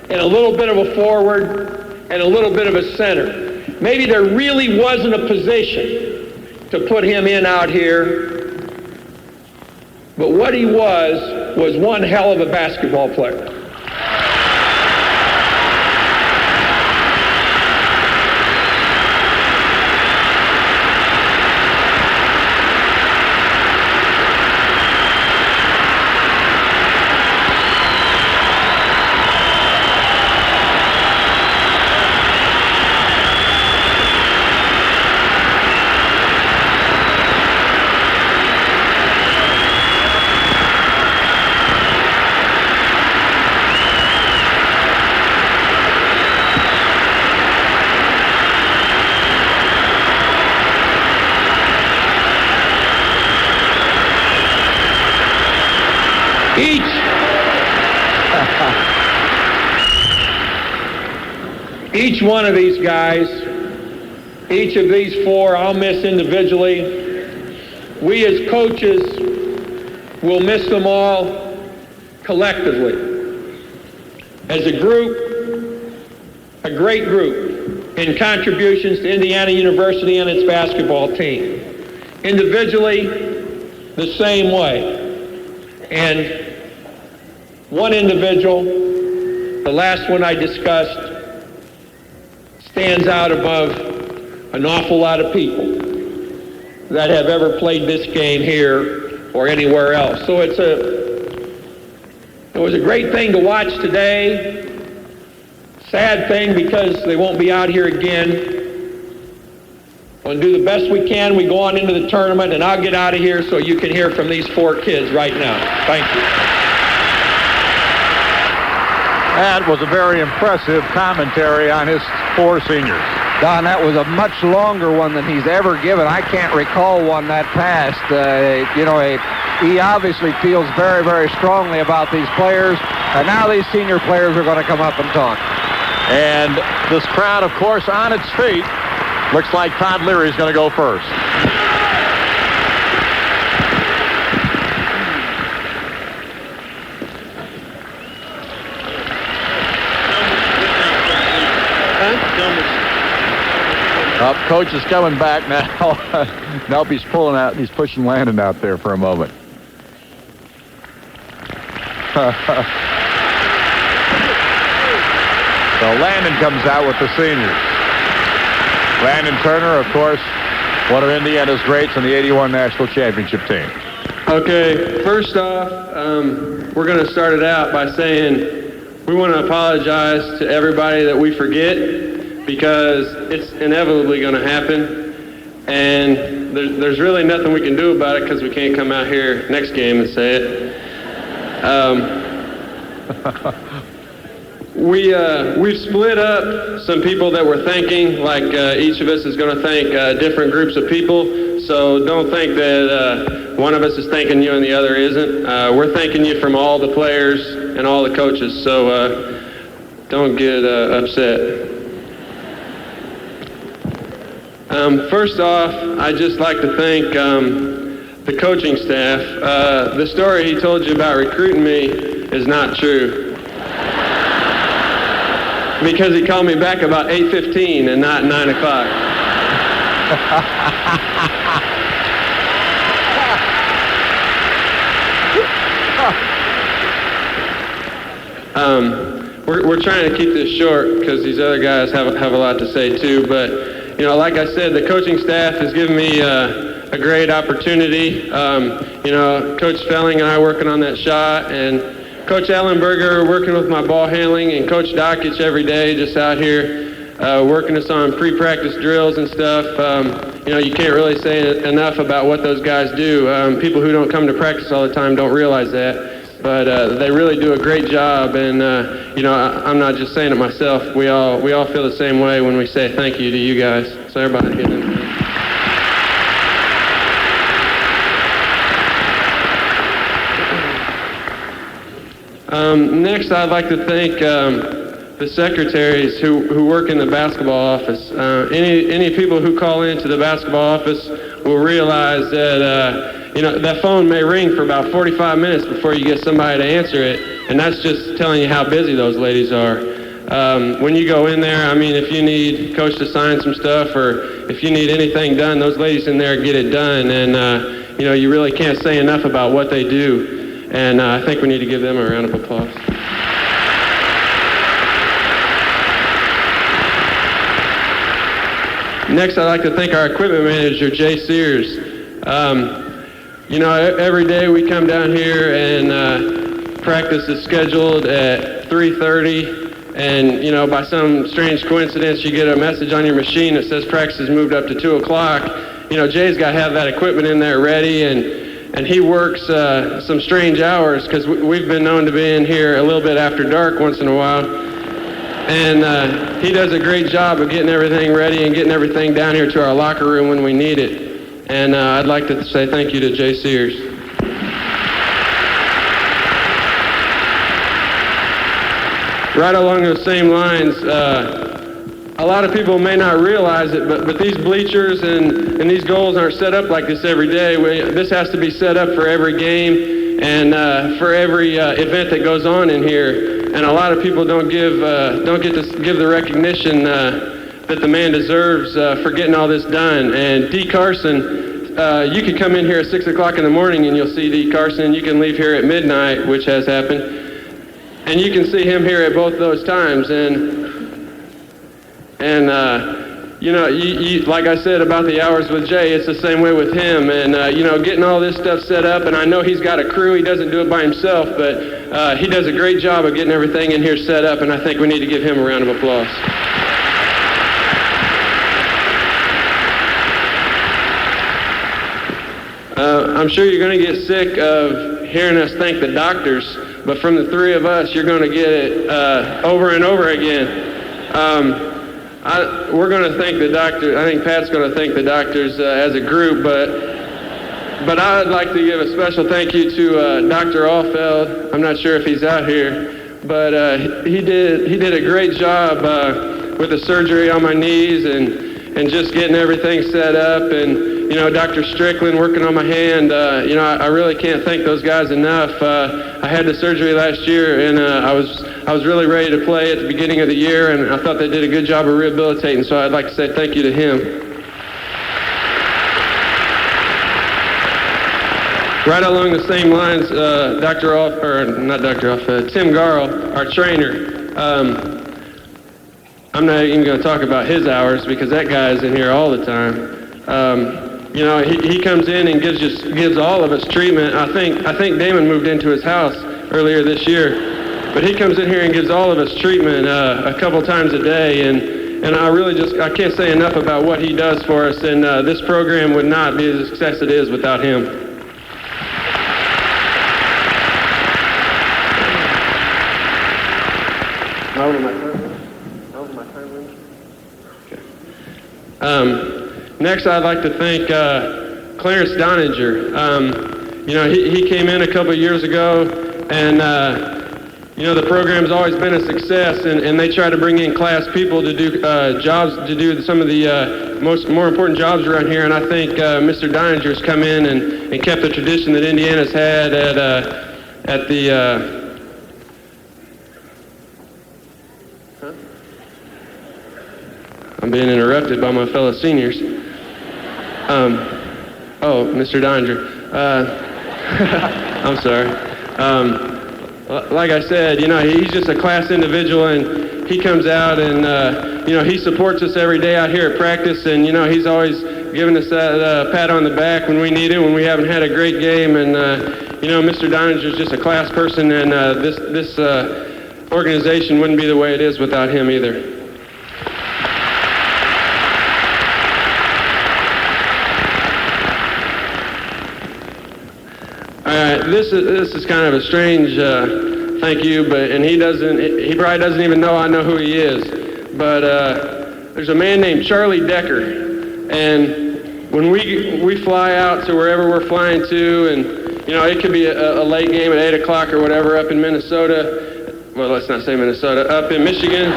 and a little bit of a forward and a little bit of a center. Maybe there really wasn't a position to put him in out here, but what he was one hell of a basketball player. Each one of these guys, each of these four, I'll miss individually. We as coaches will miss them all collectively. As a group, a great group in contributions to Indiana University and its basketball team. Individually, the same way. And one individual the last one I discussed stands out above an awful lot of people that have ever played this game here or anywhere else. So it was a great thing to watch today. Sad thing because they won't be out here again. We'll do the best we can. We go on into the tournament, and I'll get out of here so you can hear from these 4 kids right now. Thank you. That was a very impressive commentary on his 4 seniors. Don, that was a much longer one than he's ever given. I can't recall one that fast. He obviously feels very, very strongly about these players, and now these senior players are going to come up and talk. And this crowd, of course, on its feet. Looks like Todd Leary is going to go first. Coach is coming back now. Nope, he's pulling out. He's pushing Landon out there for a moment. So Landon comes out with the seniors. Landon Turner, of course, one of Indiana's greats on the '81 National Championship team. Okay, first off, we're going to start it out by saying we want to apologize to everybody that we forget, because it's inevitably going to happen, and there's really nothing we can do about it because we can't come out here next game and say it. We've split up some people that we're thanking, like each of us is going to thank different groups of people, so don't think that one of us is thanking you and the other isn't. We're thanking you from all the players and all the coaches, so don't get upset. First off, I'd just like to thank the coaching staff. The story he told you about recruiting me is not true, because he called me back about 8:15 and not 9 o'clock. We're trying to keep this short because these other guys have a lot to say too, but like I said, the coaching staff has given me a great opportunity. Coach Felling and I working on that shot, and Coach Ellenberger working with my ball handling, and Coach Dockich every day just out here working us on pre-practice drills and stuff. You can't really say enough about what those guys do. People who don't come to practice all the time don't realize that, but they really do a great job, and I'm not just saying it myself. We all feel the same way when we say thank you to you guys. So everybody get in. Next, I'd like to thank the secretaries who work in the basketball office. Any people who call into the basketball office will realize that that phone may ring for about 45 minutes before you get somebody to answer it, and that's just telling you how busy those ladies are. When you go in there, if you need Coach to sign some stuff, or if you need anything done, those ladies in there get it done, and you really can't say enough about what they do. And I think we need to give them a round of applause. Next, I'd like to thank our equipment manager, Jay Sears. Every day we come down here and practice is scheduled at 3:30. And, by some strange coincidence, you get a message on your machine that says practice is moved up to 2 o'clock. Jay's got to have that equipment in there ready, and he works some strange hours, because we've been known to be in here a little bit after dark once in a while. And he does a great job of getting everything ready and getting everything down here to our locker room when we need it. And I'd like to say thank you to Jay Sears. Right along those same lines, a lot of people may not realize it, but these bleachers and these goals aren't set up like this every day. This has to be set up for every game and for every event that goes on in here. And a lot of people don't get to give the recognition that the man deserves for getting all this done. And D. Carson, you can come in here at 6 o'clock in the morning and you'll see D. Carson. You can leave here at midnight, which has happened. And you can see him here at both those times. You know, like I said about the hours with Jay, it's the same way with him. And, you know, getting all this stuff set up, and I know he's got a crew. He doesn't do it by himself, but he does a great job of getting everything in here set up, and I think we need to give him a round of applause. I'm sure you're going to get sick of hearing us thank the doctors, but from the three of us, you're going to get it over and over again. We're going to thank the doctor. I think Pat's going to thank the doctors as a group, but I would like to give a special thank you to Dr. Allfeld. I'm not sure if he's out here, but he did a great job with the surgery on my knees and just getting everything set up. And you know, Dr. Strickland working on my hand. You know, I really can't thank those guys enough. I had the surgery last year, and I was really ready to play at the beginning of the year, and I thought they did a good job of rehabilitating, so I'd like to say thank you to him. Right along the same lines, Tim Garl, our trainer. I'm not even going to talk about his hours because that guy's in here all the time. You know, he comes in and gives all of us treatment. I think Damon moved into his house earlier this year, but he comes in here and gives all of us treatment a couple times a day, and I can't say enough about what he does for us, and this program would not be the success it is without him. Next, I'd like to thank Clarence Doninger. You know, he came in a couple more ago, and you know, the program's always been a success, and they try to bring in class people to do jobs, to do some of the more important jobs around here. And I think Mr. Doninger's come in and kept the tradition that Indiana's had at the. I'm being interrupted by my fellow seniors. Mr. Doninger. I'm sorry. Like I said, you know, he's just a class individual, and he comes out and, you know, he supports us every day out here at practice, and, you know, he's always giving us that pat on the back when we need it, when we haven't had a great game, and, you know, Mr. Doninger's just a class person, and this organization wouldn't be the way it is without him either. This is kind of a strange thank you, and he probably doesn't even know I know who he is. But there's a man named Charlie Decker, and when we fly out to wherever we're flying to, and you know, it could be a late game at 8 o'clock or whatever up in Minnesota. Well, let's not say Minnesota. Up in Michigan,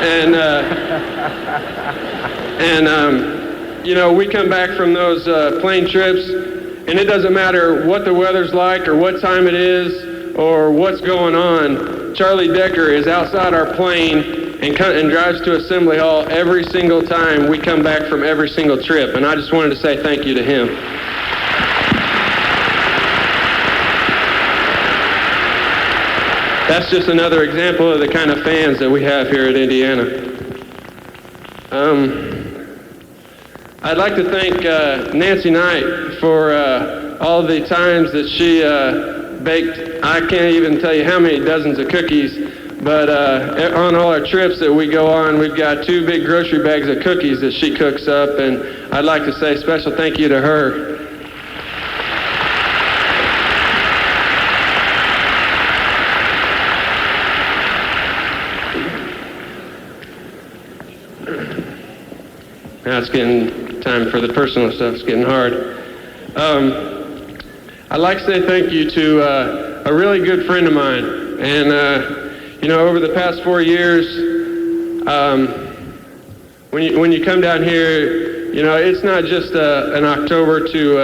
and you know, we come back from those plane trips. And it doesn't matter what the weather's like or what time it is or what's going on. Charlie Decker is outside our plane and drives to Assembly Hall every single time we come back from every single trip. And I just wanted to say thank you to him. That's just another example of the kind of fans that we have here at Indiana. I'd like to thank Nancy Knight for all the times that she baked, I can't even tell you how many dozens of cookies, but on all our trips that we go on, we've got 2 big grocery bags of cookies that she cooks up, and I'd like to say a special thank you to her. Now it's getting time for the personal stuff. It's getting hard. I'd like to say thank you to a really good friend of mine. And, you know, over the past 4 years, when you come down here, you know, it's not just an October to,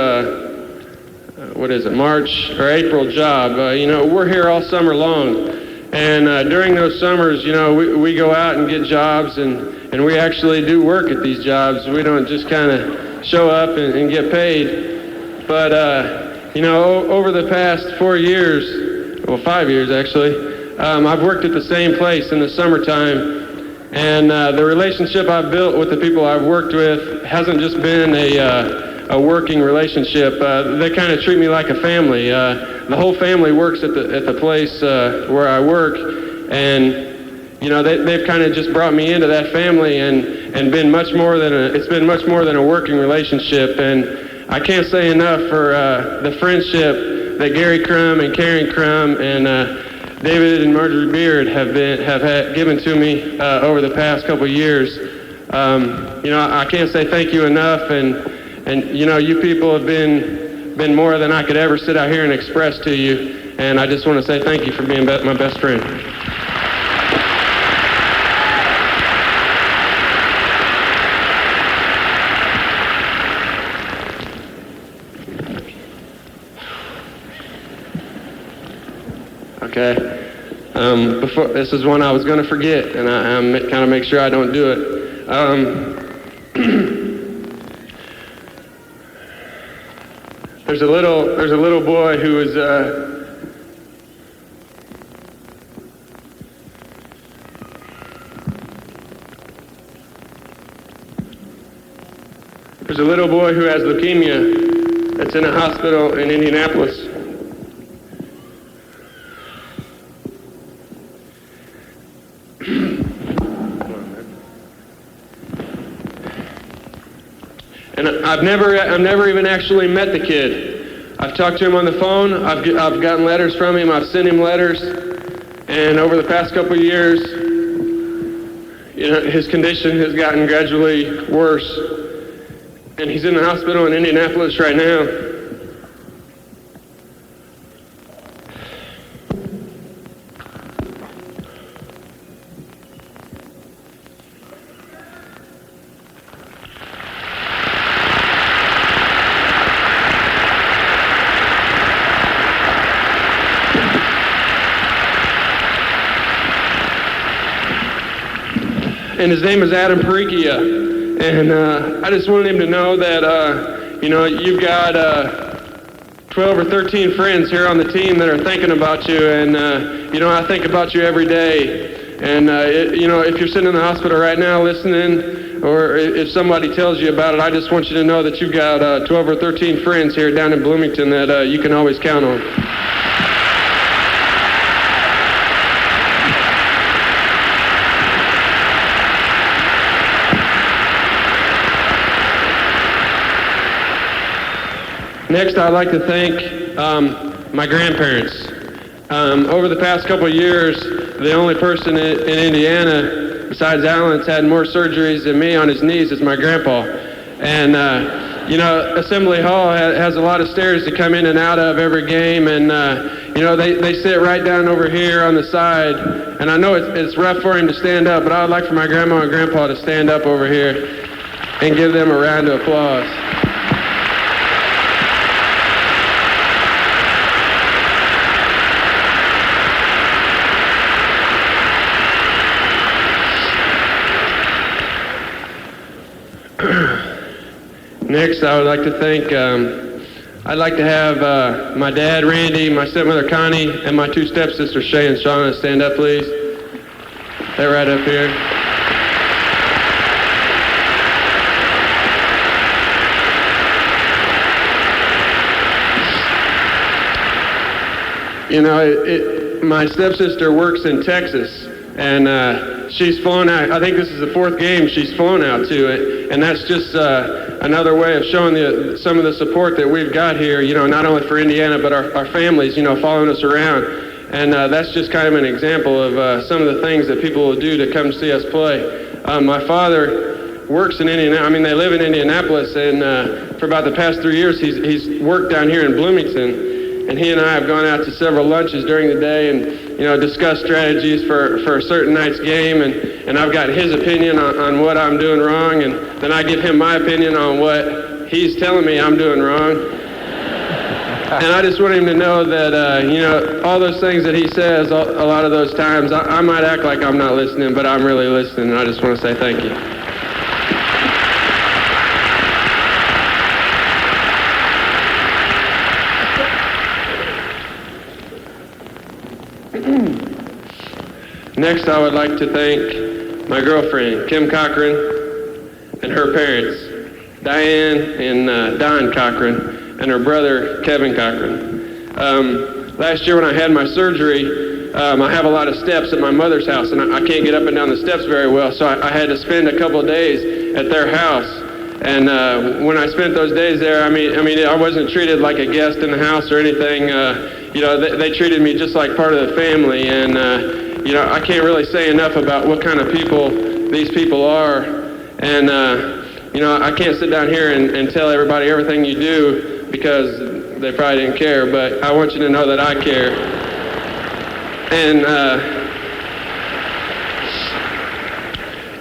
March or April job. You know, we're here all summer long. And during those summers, you know, we go out and get jobs, and we actually do work at these jobs. We don't just kind of show up and get paid. But, you know, over the past 4 years, well, 5 years actually, I've worked at the same place in the summertime, and the relationship I've built with the people I've worked with hasn't just been a working relationship. They kind of treat me like a family. The whole family works at the place where I work, and they've kind of just brought me into that family and been much more than a working relationship. And I can't say enough for the friendship that Gary Crum and Karen Crum and David and Marjorie Beard have given to me over the past couple of years. I can't say thank you enough, and you people have been more than I could ever sit out here and express to you, and I just want to say thank you for being my best friend. Okay. Before, this is one I was going to forget, and I kind of make sure I don't do it. There's a little boy who is there's a little boy who has leukemia that's in a hospital in Indianapolis. And I've never even actually met the kid. I've talked to him on the phone. I've gotten letters from him. I've sent him letters. And over the past couple of years, his condition has gotten gradually worse. And he's in the hospital in Indianapolis right now. And his name is Adam Perichia. And I just wanted him to know that, you've got 12 or 13 friends here on the team that are thinking about you. And, I think about you every day. And, if you're sitting in the hospital right now listening, or if somebody tells you about it, I just want you to know that you've got 12 or 13 friends here down in Bloomington that you can always count on. Next, I'd like to thank my grandparents. Over the past couple of years, the only person in Indiana, besides Alan, that's had more surgeries than me on his knees is my grandpa. And, Assembly Hall has a lot of stairs to come in and out of every game, and, they sit right down over here on the side. And I know it's rough for him to stand up, but I would like for my grandma and grandpa to stand up over here and give them a round of applause. Next, I would like to thank, I'd like to have my dad, Randy, my stepmother, Connie, and my two stepsisters, Shay and Shauna, stand up, please. They're right up here. My stepsister works in Texas, and she's flown out. I think this is the fourth game she's flown out to, and that's just another way of showing some of the support that we've got here, not only for Indiana, but our families, following us around. And that's just kind of an example of some of the things that people will do to come see us play. My father works in Indianapolis. They live in Indianapolis, and for about the past 3 years, he's worked down here in Bloomington. And he and I have gone out to several lunches during the day and, discussed strategies for a certain night's game. And I've got his opinion on what I'm doing wrong. And then I give him my opinion on what he's telling me I'm doing wrong. And I just want him to know that, all those things that he says, a lot of those times, I might act like I'm not listening, but I'm really listening. And I just want to say thank you. Next, I would like to thank my girlfriend, Kim Cochran, and her parents, Diane and Don Cochran, and her brother, Kevin Cochran. Last year when I had my surgery, I have a lot of steps at my mother's house, and I can't get up and down the steps very well, so I had to spend a couple of days at their house. And when I spent those days there, I mean, I wasn't treated like a guest in the house or anything. They treated me just like part of the family, and I can't really say enough about what kind of people these people are. And I can't sit down here and tell everybody everything you do because they probably didn't care, but I want you to know that I care. And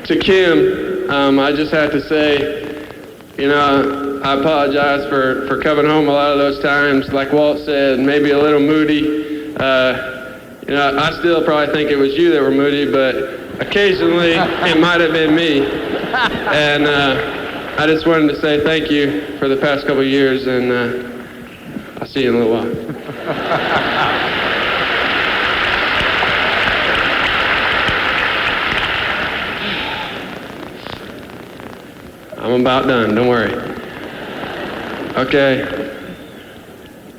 to Kim, I just have to say, I apologize for coming home a lot of those times. Like Walt said, maybe a little moody. I still probably think it was you that were moody, but occasionally it might have been me. And I just wanted to say thank you for the past couple of years, and I'll see you in a little while. I'm about done, don't worry. Okay.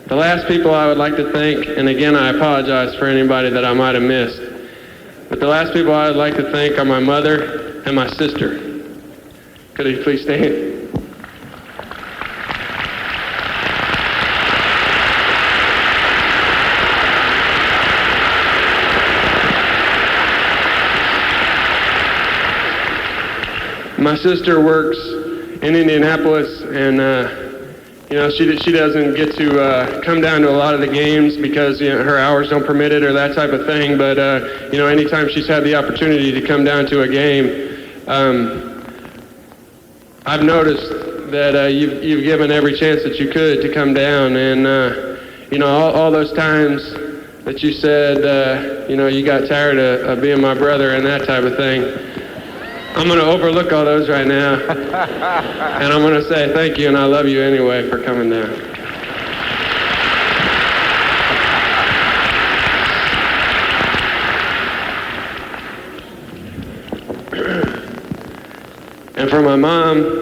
The last people I would like to thank, and again I apologize for anybody that I might have missed, but the last people I would like to thank are my mother and my sister. Could you please stand? My sister works in Indianapolis, and she doesn't get to come down to a lot of the games because her hours don't permit it or that type of thing. But anytime she's had the opportunity to come down to a game, I've noticed that you've given every chance that you could to come down, and all those times that you said you got tired of being my brother and that type of thing. I'm going to overlook all those right now, and I'm going to say thank you, and I love you anyway for coming down. And for my mom,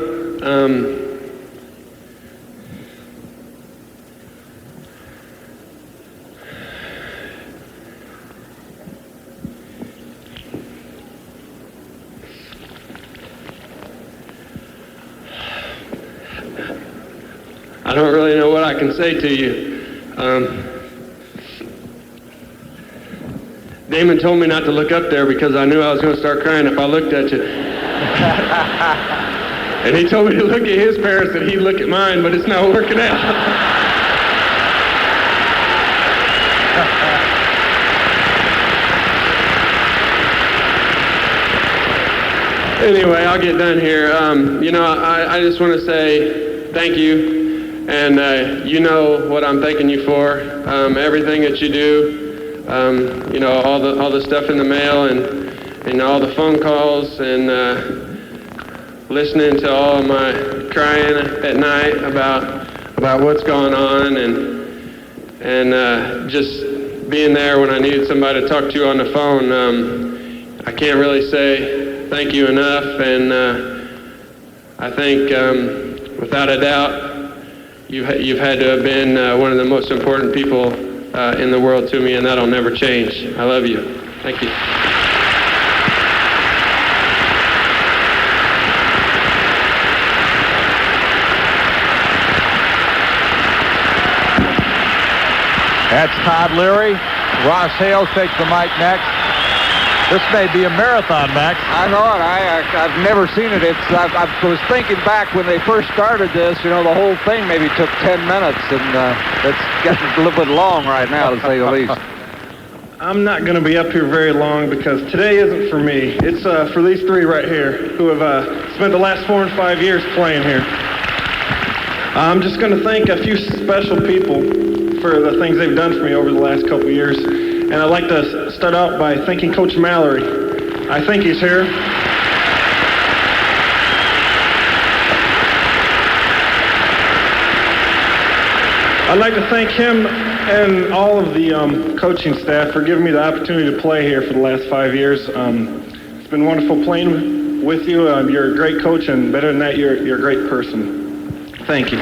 I don't really know what I can say to you. Damon told me not to look up there because I knew I was going to start crying if I looked at you. And he told me to look at his parents and he'd look at mine, but it's not working out. Anyway, I'll get done here. I just want to say thank you. And you know what I'm thanking you for. Everything that you do, all the stuff in the mail and all the phone calls and listening to all of my crying at night about what's going on and just being there when I needed somebody to talk to on the phone. I can't really say thank you enough, and I think without a doubt you've had to have been one of the most important people in the world to me, and that'll never change. I love you. Thank you. That's Todd Leary. Ross Hales takes the mic next. This may be a marathon, Max. I know it. I've never seen it. I was thinking back when they first started this, the whole thing maybe took 10 minutes, and it's getting a little bit long right now, to say the least. I'm not going to be up here very long because today isn't for me. It's for these three right here who have spent the last 4 and 5 years playing here. I'm just going to thank a few special people for the things they've done for me over the last couple of years. And I'd like to start out by thanking Coach Mallory. I think he's here. I'd like to thank him and all of the coaching staff for giving me the opportunity to play here for the last 5 years. It's been wonderful playing with you. You're a great coach, and better than that, you're a great person. Thank you.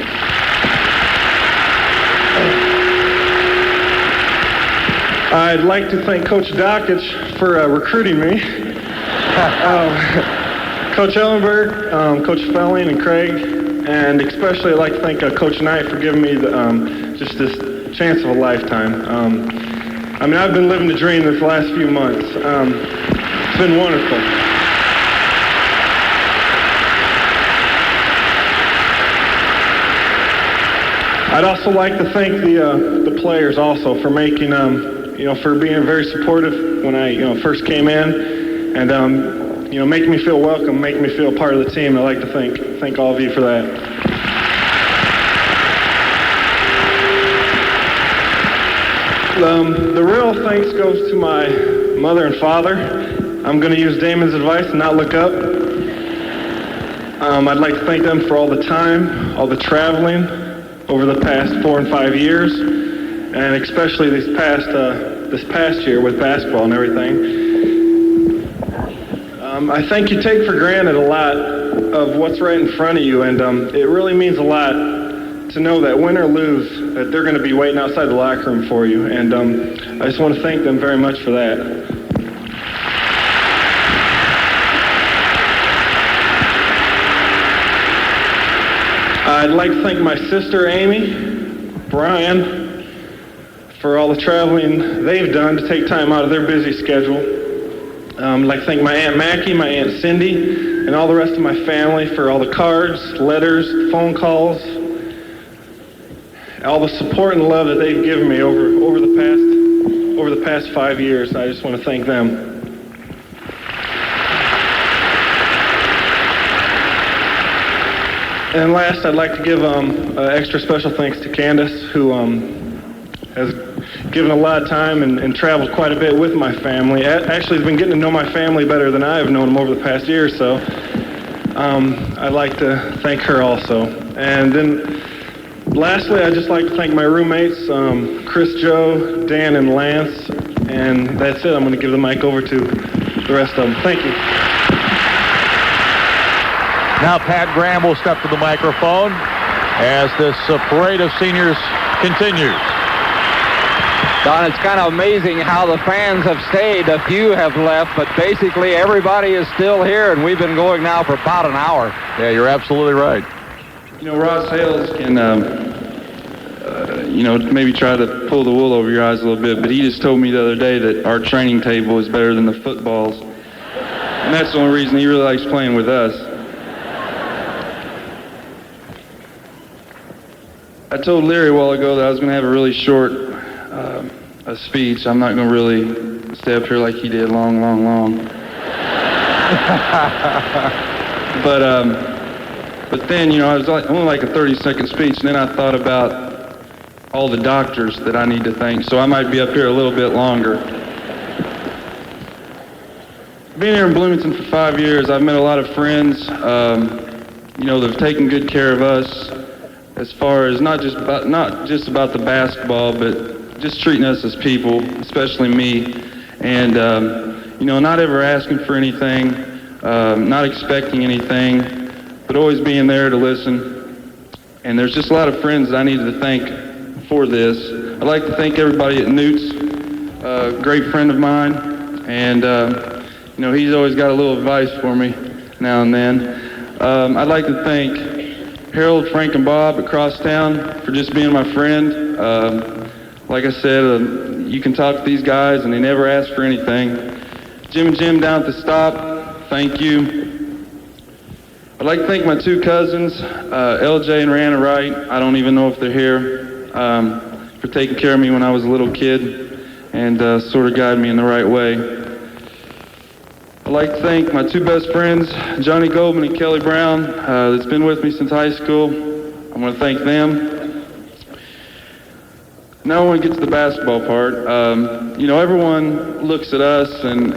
I'd like to thank Coach Dockich for recruiting me. Coach Ellenberg, Coach Felling, and Craig, and especially I'd like to thank Coach Knight for giving me just this chance of a lifetime. I've been living the dream this last few months. It's been wonderful. I'd also like to thank the players also for making, for being very supportive when I, first came in, and making me feel welcome, making me feel part of the team. I'd like to thank all of you for that. The real thanks goes to my mother and father. I'm going to use Damon's advice and not look up. I'd like to thank them for all the time, all the traveling over the past 4 and 5 years, and especially this past year with basketball and everything. I think you take for granted a lot of what's right in front of you, and it really means a lot to know that win or lose, that they're going to be waiting outside the locker room for you, and I just want to thank them very much for that. I'd like to thank my sister Amy, Brian, for all the traveling they've done to take time out of their busy schedule. I'd like to thank my Aunt Mackie, my Aunt Cindy, and all the rest of my family for all the cards, letters, phone calls, all the support and love that they've given me over the past 5 years. I just want to thank them. And last, I'd like to give extra special thanks to Candace, who has given a lot of time and traveled quite a bit with my family. Actually, has been getting to know my family better than I've known them over the past year or so. I'd like to thank her also. And then lastly, I'd just like to thank my roommates, Chris, Joe, Dan, and Lance. And that's it. I'm going to give the mic over to the rest of them. Thank you. Now Pat Graham will step to the microphone as this parade of seniors continues. Don, it's kind of amazing how the fans have stayed. A few have left, but basically everybody is still here, and we've been going now for about an hour. Yeah, you're absolutely right. Ross Hales can, maybe try to pull the wool over your eyes a little bit, but he just told me the other day that our training table is better than the footballs. And that's the only reason he really likes playing with us. I told Leary a while ago that I was going to have a really short a speech. I'm not going to really stay up here like he did long. But then, I was only like a 30-second speech, and then I thought about all the doctors that I need to thank, so I might be up here a little bit longer. Being here in Bloomington for 5 years, I've met a lot of friends, that have taken good care of us, as far as not just about the basketball, but just treating us as people, especially me, and not ever asking for anything, not expecting anything, but always being there to listen. And there's just a lot of friends that I needed to thank for this. I'd like to thank everybody at Newt's, a great friend of mine, and he's always got a little advice for me now and then. I'd like to thank Harold, Frank, and Bob at Crosstown for just being my friend. Like I said, you can talk to these guys and they never ask for anything. Jim and Jim down at the stop, thank you. I'd like to thank my two cousins, LJ and Rihanna Wright. I don't even know if they're here, for taking care of me when I was a little kid and sort of guided me in the right way. I'd like to thank my two best friends, Johnny Goldman and Kelly Brown, that's been with me since high school. I want to thank them. Now I want to get to the basketball part. Everyone looks at us and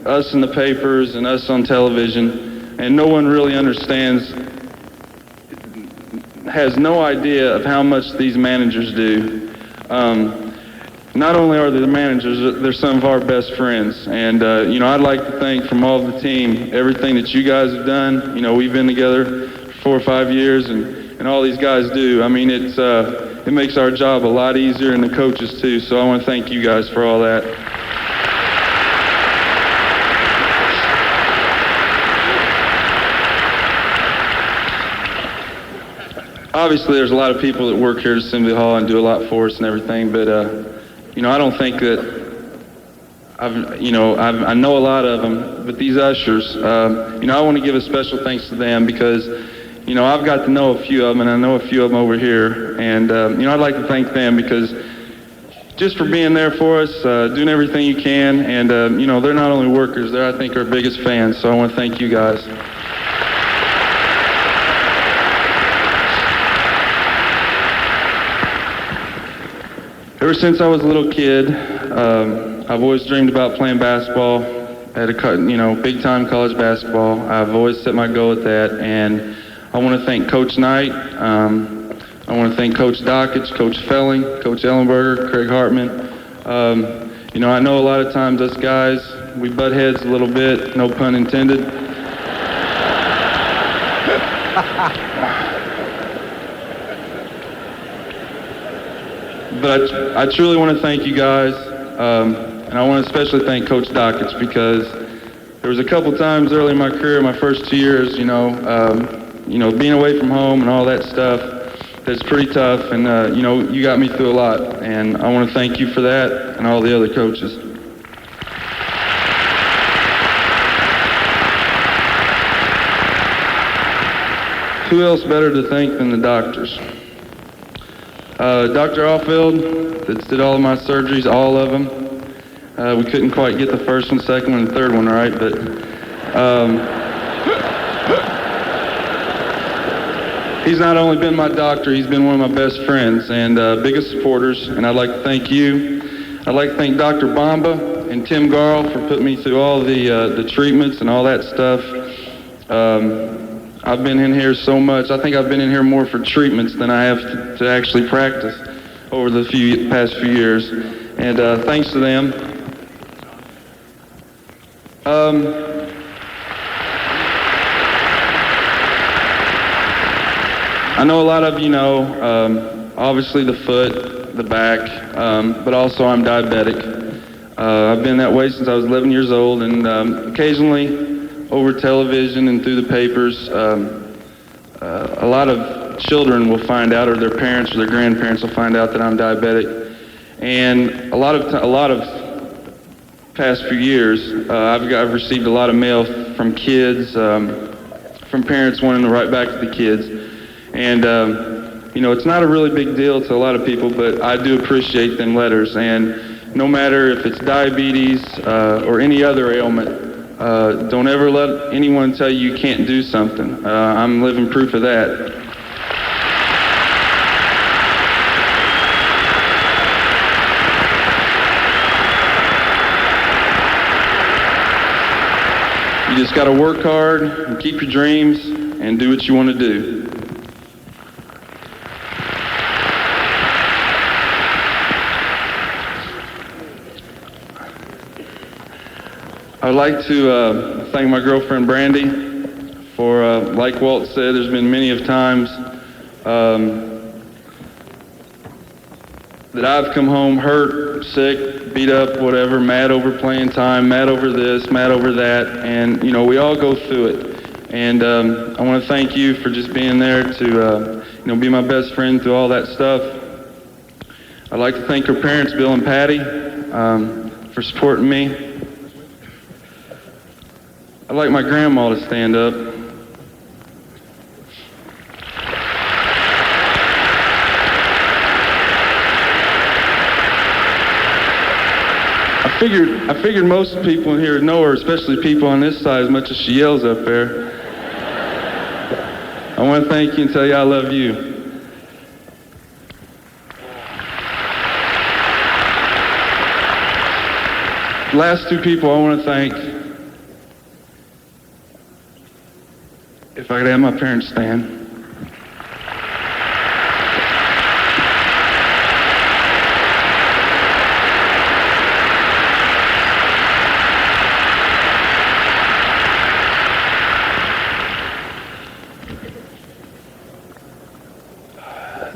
us in the papers and us on television, and no one really has no idea of how much these managers do. not only are they the managers, they're some of our best friends. And, you know, I'd like to thank from all of the team everything that you guys have done. You know, we've been together for 4 or 5 years, and all these guys do. I mean, it makes our job a lot easier, and the coaches too. So I want to thank you guys for all that. Obviously, there's a lot of people that work here at Assembly Hall and do a lot for us and everything, but you know, I don't think that I know a lot of them, but these ushers, you know, I want to give a special thanks to them because, you know, I've got to know a few of them, and I know a few of them over here, and you know, I'd like to thank them because just for being there for us, doing everything you can, and you know, they're not only workers, they're, I think, our biggest fans, so I want to thank you guys. Ever since I was a little kid, I've always dreamed about playing basketball at a, big time college basketball. I've always set my goal at that, and I want to thank Coach Knight. I want to thank Coach Dockage, Coach Felling, Coach Ellenberger, Craig Hartman. You know, I know a lot of times us guys, we butt heads a little bit, no pun intended. But I truly want to thank you guys, and I want to especially thank Coach Dockage because there was a couple times early in my career, my first 2 years, you know, being away from home and all that stuff, that's pretty tough, and you know, you got me through a lot, and I want to thank you for that and all the other coaches. Who else better to thank than the doctors? Dr. Alfield, that did all of my surgeries, all of them. We couldn't quite get the first one, second one, and third one right, but he's not only been my doctor, he's been one of my best friends and biggest supporters, and I'd like to thank you. I'd like to thank Dr. Bamba and Tim Garl for putting me through all the treatments and all that stuff. I've been in here so much. I think I've been in here more for treatments than I have to actually practice over the past few years. And thanks to them. I know a lot of you know, obviously the foot, the back, but also I'm diabetic. I've been that way since I was 11 years old, and occasionally over television and through the papers, a lot of children will find out, or their parents or their grandparents will find out that I'm diabetic. And a lot of past few years, I've received a lot of mail from kids, from parents wanting to write back to the kids. And you know, it's not a really big deal to a lot of people, but I do appreciate them letters. And no matter if it's diabetes or any other ailment, don't ever let anyone tell you you can't do something. I'm living proof of that. You just got to work hard and keep your dreams and do what you want to do. I'd like to thank my girlfriend Brandy for, like Walt said, there's been many of times that I've come home hurt, sick, beat up, whatever, mad over playing time, mad over this, mad over that, and you know, we all go through it. And I want to thank you for just being there to you know, be my best friend through all that stuff. I'd like to thank her parents, Bill and Patty, for supporting me. I'd like my grandma to stand up. I figured most people in here know her, especially people on this side, as much as she yells up there. I want to thank you and tell you I love you. The last two people I want to thank, if I could have my parents stand.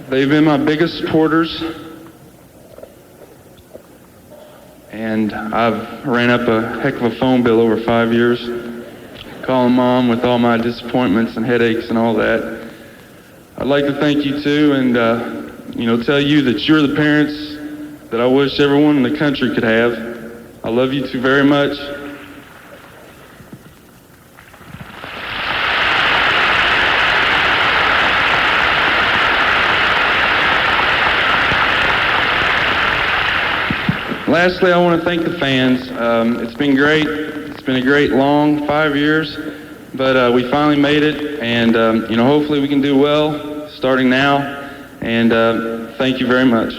They've been my biggest supporters, and I've ran up a heck of a phone bill over 5 years, calling Mom with all my disappointments and headaches and all that. I'd like to thank you too, and tell you that you're the parents that I wish everyone in the country could have. I love you two very much. Lastly, I want to thank the fans. It's been great. It's been a great long 5 years, but we finally made it, and hopefully we can do well starting now. And thank you very much.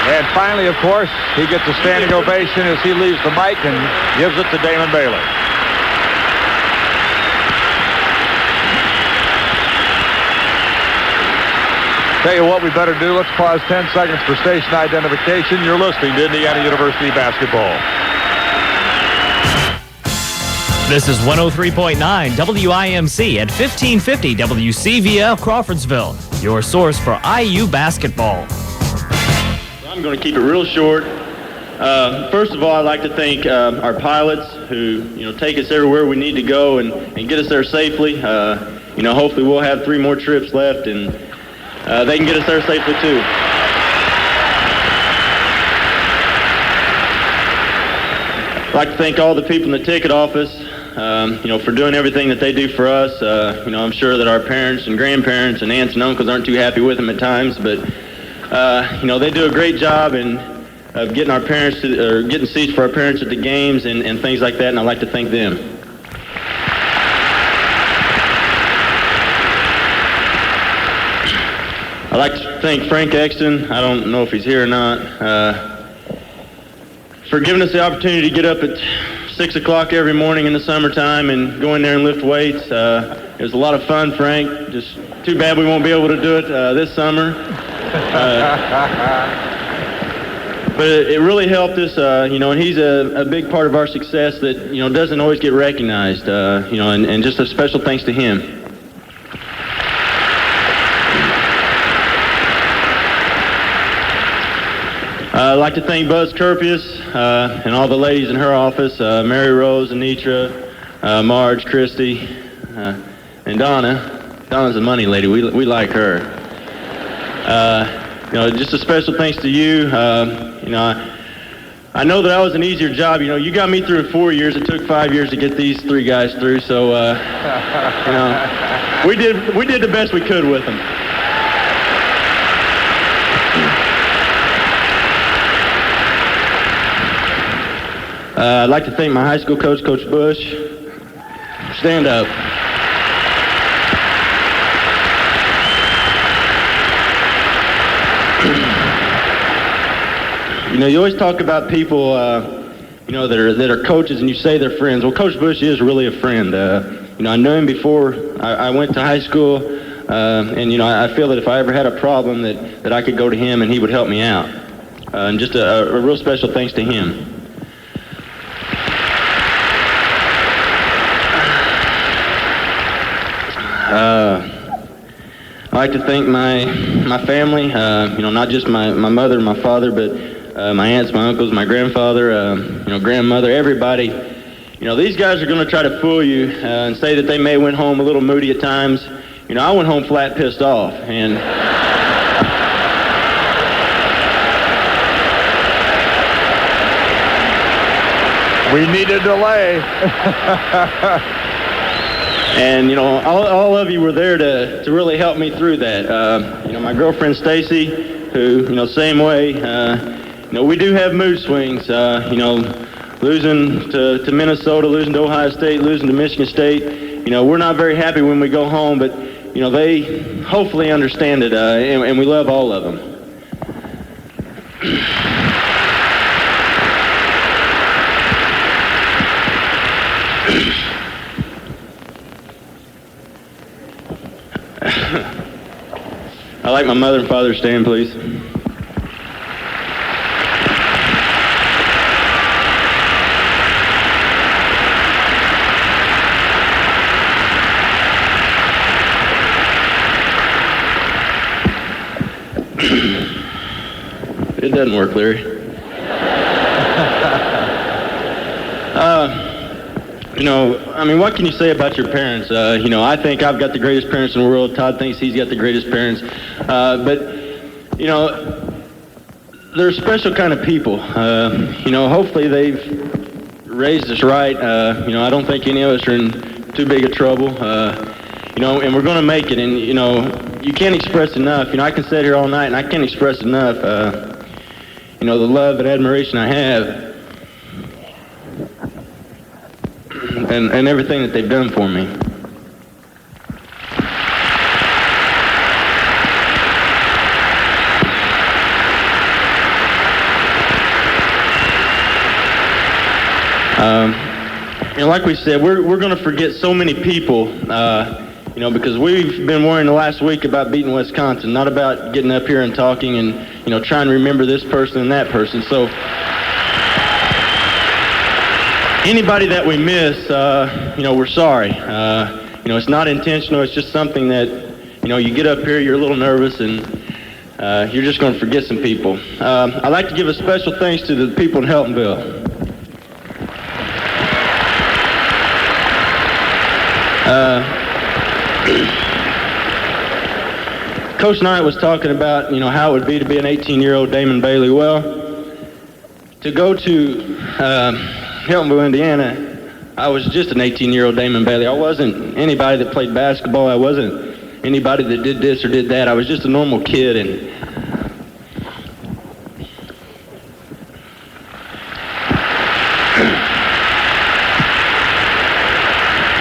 And finally, of course, he gets a standing ovation as he leaves the mic and gives it to Damon Bailey. Tell you what we better do. Let's pause 10 seconds for station identification. You're listening to Indiana University basketball. This is 103.9 WIMC at 1550 WCVL Crawfordsville, your source for IU basketball. I'm going to keep it real short. First of all, I'd like to thank our pilots who, take us everywhere we need to go and get us there safely. Hopefully we'll have 3 more trips left, and they can get us there safely too. I'd like to thank all the people in the ticket office, for doing everything that they do for us. I'm sure that our parents and grandparents and aunts and uncles aren't too happy with them at times, but they do a great job of getting our parents getting seats for our parents at the games and things like that, and I'd like to thank them. I'd like to thank Frank Exton, I don't know if he's here or not, for giving us the opportunity to get up at 6 o'clock every morning in the summertime and go in there and lift weights. It was a lot of fun, Frank. Just too bad we won't be able to do it this summer. But it really helped us, and he's a big part of our success that, doesn't always get recognized, and just a special thanks to him. I'd like to thank Buzz Kerpius and all the ladies in her office, Mary Rose, Anitra, Marge, Christy, and Donna. Donna's a money lady. We like her. Just a special thanks to you. I know that I was an easier job. You got me through in 4 years. It took 5 years to get these 3 guys through. So, we did the best we could with them. I'd like to thank my high school coach, Coach Bush. Stand up. You always talk about people, that are coaches, and you say they're friends. Well, Coach Bush is really a friend. I knew him before I went to high school, and I feel that if I ever had a problem, that I could go to him and he would help me out. And just a real special thanks to him. I'd like to thank my family, not just my mother and my father, but my aunts, my uncles, my grandfather, grandmother, everybody. These guys are going to try to fool you and say that they may went home a little moody at times. I went home flat pissed off, and we need a delay. And, all of you were there to really help me through that. My girlfriend Stacy, who, same way. We do have mood swings. Losing to Minnesota, losing to Ohio State, losing to Michigan State. We're not very happy when we go home, but, they hopefully understand it, and we love all of them. I'd like my mother and father to stand, please. doesn't work, Larry. What can you say about your parents? I think I've got the greatest parents in the world. Todd thinks he's got the greatest parents. But they're a special kind of people. Hopefully they've raised us right. I don't think any of us are in too big of trouble. And we're going to make it. And, you can't express enough. I can sit here all night and I can't express enough, the love and admiration I have. And everything that they've done for me. Like we said, we're going to forget so many people, because we've been worrying the last week about beating Wisconsin, not about getting up here and talking and, trying to remember this person and that person. So anybody that we miss, we're sorry. It's not intentional. It's just something that, you get up here, you're a little nervous, and you're just going to forget some people. I'd like to give a special thanks to the people in Heltonville. Coach Knight was talking about, how it would be to be an 18-year-old Damon Bailey. Well, to go to Heltonville, Indiana, I was just an 18-year-old Damon Bailey. I wasn't anybody that played basketball. I wasn't anybody that did this or did that. I was just a normal kid.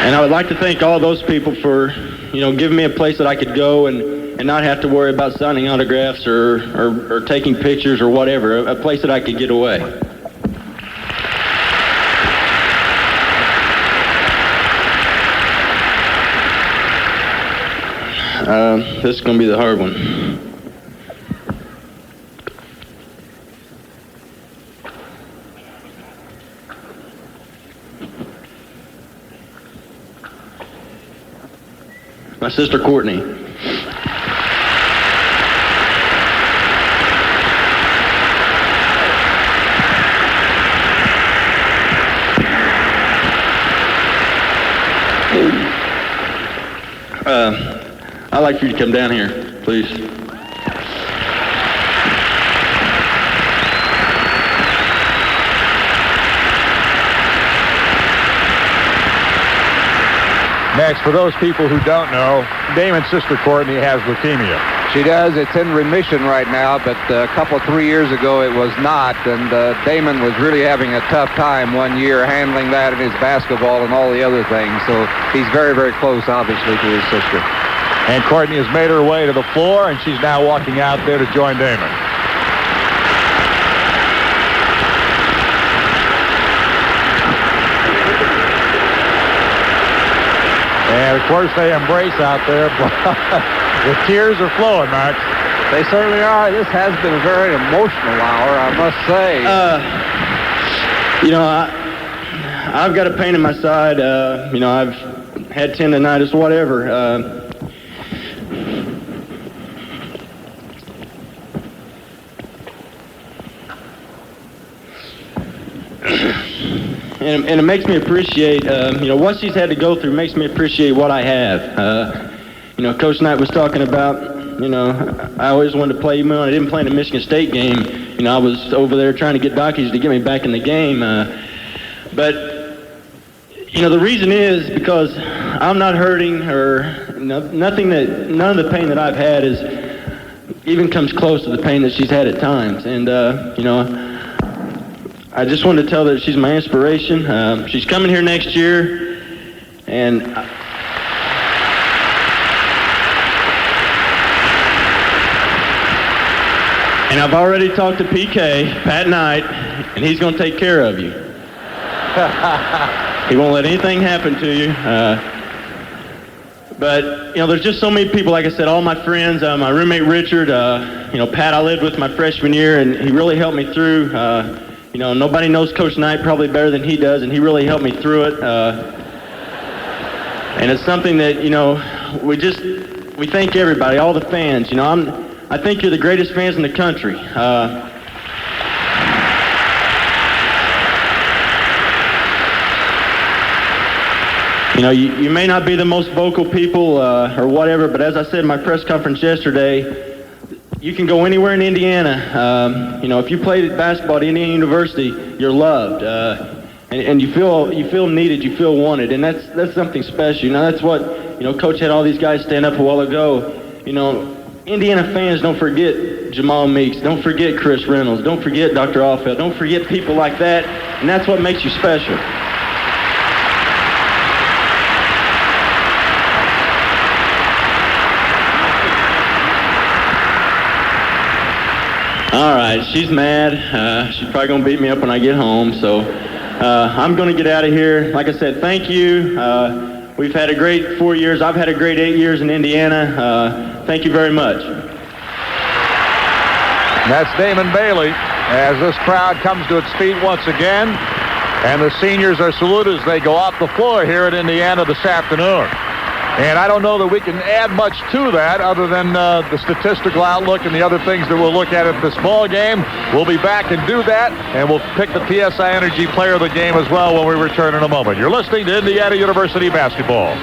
And I would like to thank all those people for, giving me a place that I could go and not have to worry about signing autographs or taking pictures or whatever, a place that I could get away. This is going to be the hard one. My sister Courtney. I'd like for you to come down here, please. Next, for those people who don't know, Damon's sister Courtney has leukemia. She does. It's in remission right now, but a couple, 3 years ago it was not. And Damon was really having a tough time one year handling that in his basketball and all the other things. So he's very, very close, obviously, to his sister. And Courtney has made her way to the floor, and she's now walking out there to join Damon. And, of course, they embrace out there, but the tears are flowing, Max. They certainly are. This has been a very emotional hour, I must say. I've got a pain in my side. I've had tendonitis, whatever. And it makes me appreciate, what she's had to go through makes me appreciate what I have. Coach Knight was talking about, I always wanted to play, even when I didn't play in the Michigan State game. I was over there trying to get doctors to get me back in the game. But the reason is because I'm not hurting or none of the pain that I've had even comes close to the pain that she's had at times. And, I just wanted to tell her that she's my inspiration. She's coming here next year, and I've already talked to PK, Pat Knight, and he's going to take care of you. He won't let anything happen to you. But, there's just so many people, like I said, all my friends, my roommate Richard, Pat I lived with my freshman year, and he really helped me through. Nobody knows Coach Knight probably better than he does, and he really helped me through it. And it's something that, we thank everybody, all the fans. I think you're the greatest fans in the country. You may not be the most vocal people or whatever, but as I said in my press conference yesterday, you can go anywhere in Indiana. If you played basketball at Indiana University, you're loved, and you feel needed, you feel wanted, and that's something special. That's what Coach had all these guys stand up a while ago. Indiana fans, don't forget Jamal Meeks, don't forget Chris Reynolds, don't forget Dr. Alfeld, don't forget people like that, and that's what makes you special. All right, she's mad. She's probably going to beat me up when I get home, so I'm going to get out of here. Like I said, thank you. We've had a great 4 years. I've had a great 8 years in Indiana. Thank you very much. That's Damon Bailey as this crowd comes to its feet once again, and the seniors are saluted as they go off the floor here at Indiana this afternoon. And I don't know that we can add much to that other than the statistical outlook and the other things that we'll look at this ball game. We'll be back and do that, and we'll pick the PSI Energy Player of the Game as well when we return in a moment. You're listening to Indiana University Basketball.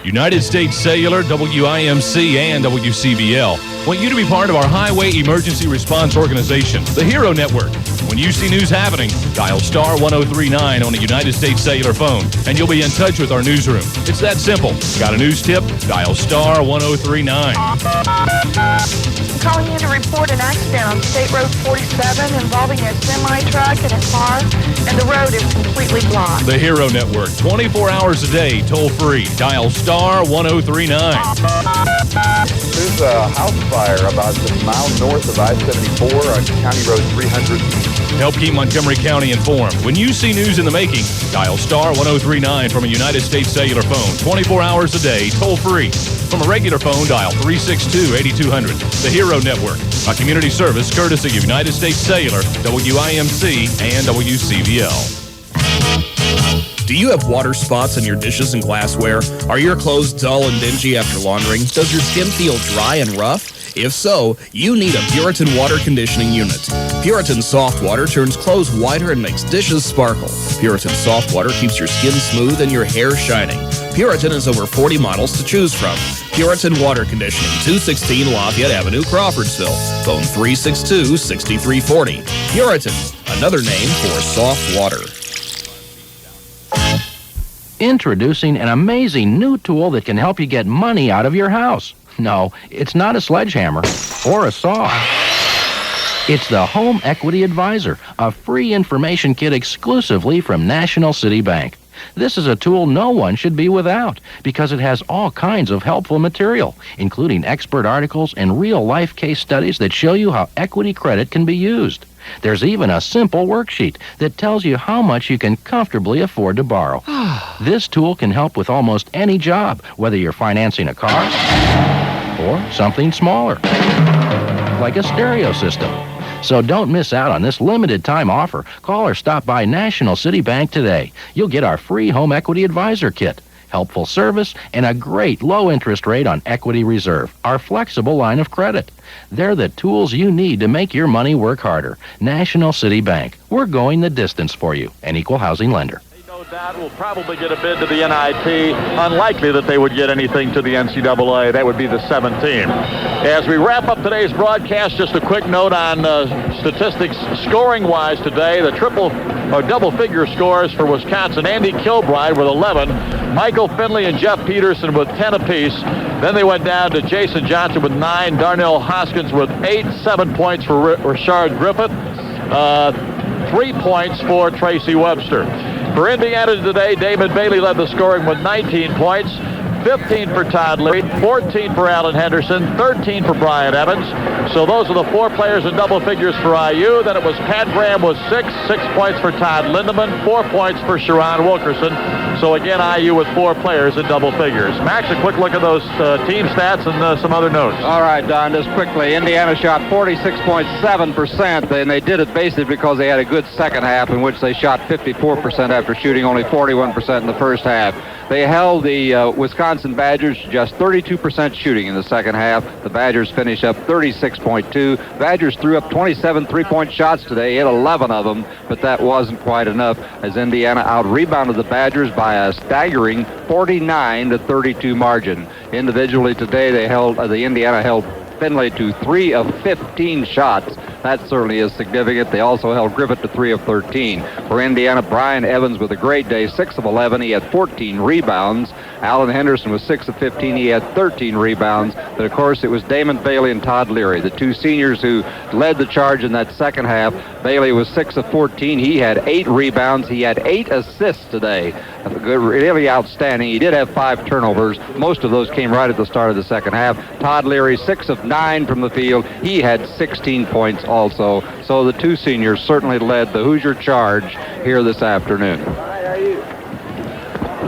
United States Cellular, WIMC, and WCVL want you to be part of our Highway Emergency Response Organization, the Hero Network. When you see news happening, dial star 1039 on a United States Cellular phone, and you'll be in touch with our newsroom. It's that simple. Got a news tip? Dial star 1039. Calling in to report an accident on State Road 47 involving a semi-truck and a car, and the road is completely blocked. The Hero Network, 24 hours a day, toll free. Dial star 1039. There's a house fire about a mile north of I-74 on County Road 300. Help keep Montgomery County informed. When you see news in the making, dial star 1039 from a United States Cellular phone, 24 hours a day, toll free. From a regular phone, dial 362-8200. The Hero Network, a community service courtesy of United States Cellular, WIMC, and WCVL. Do you have water spots on your dishes and glassware? Are your clothes dull and dingy after laundering? Does your skin feel dry and rough? If so, you need a Puritan water conditioning unit. Puritan soft water turns clothes whiter and makes dishes sparkle. Puritan soft water keeps your skin smooth and your hair shining. Puritan has over 40 models to choose from. Puritan Water Conditioning, 216 Lafayette Avenue, Crawfordsville. Phone 362-6340. Puritan, another name for soft water. Introducing an amazing new tool that can help you get money out of your house. No, it's not a sledgehammer or a saw. It's the Home Equity Advisor, a free information kit exclusively from National City Bank. This is a tool no one should be without because it has all kinds of helpful material, including expert articles and real-life case studies that show you how equity credit can be used. There's even a simple worksheet that tells you how much you can comfortably afford to borrow. This tool can help with almost any job, whether you're financing a car or something smaller, like a stereo system. So don't miss out on this limited time offer. Call or stop by National City Bank today. You'll get our free Home Equity Advisor Kit, helpful service, and a great low interest rate on Equity Reserve, our flexible line of credit. They're the tools you need to make your money work harder. National City Bank. We're going the distance for you. An equal housing lender. No doubt will probably get a bid to the NIT. Unlikely that they would get anything to the NCAA. That would be the 7th team. As we wrap up today's broadcast, just a quick note on statistics scoring-wise today. The double-figure scores for Wisconsin. Andy Kilbride with 11. Michael Finley and Jeff Peterson with 10 apiece. Then they went down to Jason Johnson with 9. Darnell Hoskins with 8. 7 points for Rashard Griffith. 3 points for Tracy Webster. For Indiana today, Damon Bailey led the scoring with 19 points, 15 for Todd Leary, 14 for Alan Henderson, 13 for Brian Evans. So those are the 4 players in double figures for IU. Then it was Pat Graham with 6 points for Todd Lindeman, 4 points for Sharon Wilkerson. So again, IU with 4 players in double figures. Max, a quick look at those team stats and some other notes. All right, Don, just quickly. Indiana shot 46.7%, and they did it basically because they had a good second half in which they shot 54% after shooting only 41% in the first half. They held the Wisconsin Badgers to just 32% shooting in the second half. The Badgers finished up 36.2. Badgers threw up 27 three-point shots today, hit 11 of them, but that wasn't quite enough as Indiana out-rebounded the Badgers by a staggering 49-32 margin. Individually today, the Indiana held Finley to 3 of 15 shots. That certainly is significant. They also held Griffith to 3 of 13. For Indiana, Brian Evans with a great day, 6 of 11. He had 14 rebounds. Alan Henderson was 6 of 15. He had 13 rebounds. But, of course, it was Damon Bailey and Todd Leary, the two seniors who led the charge in that second half. Bailey was 6 of 14. He had 8 rebounds. He had 8 assists today. Really outstanding. He did have 5 turnovers. Most of those came right at the start of the second half. Todd Leary, 6 of 9 from the field. He had 16 points also. So the two seniors certainly led the Hoosier charge here this afternoon.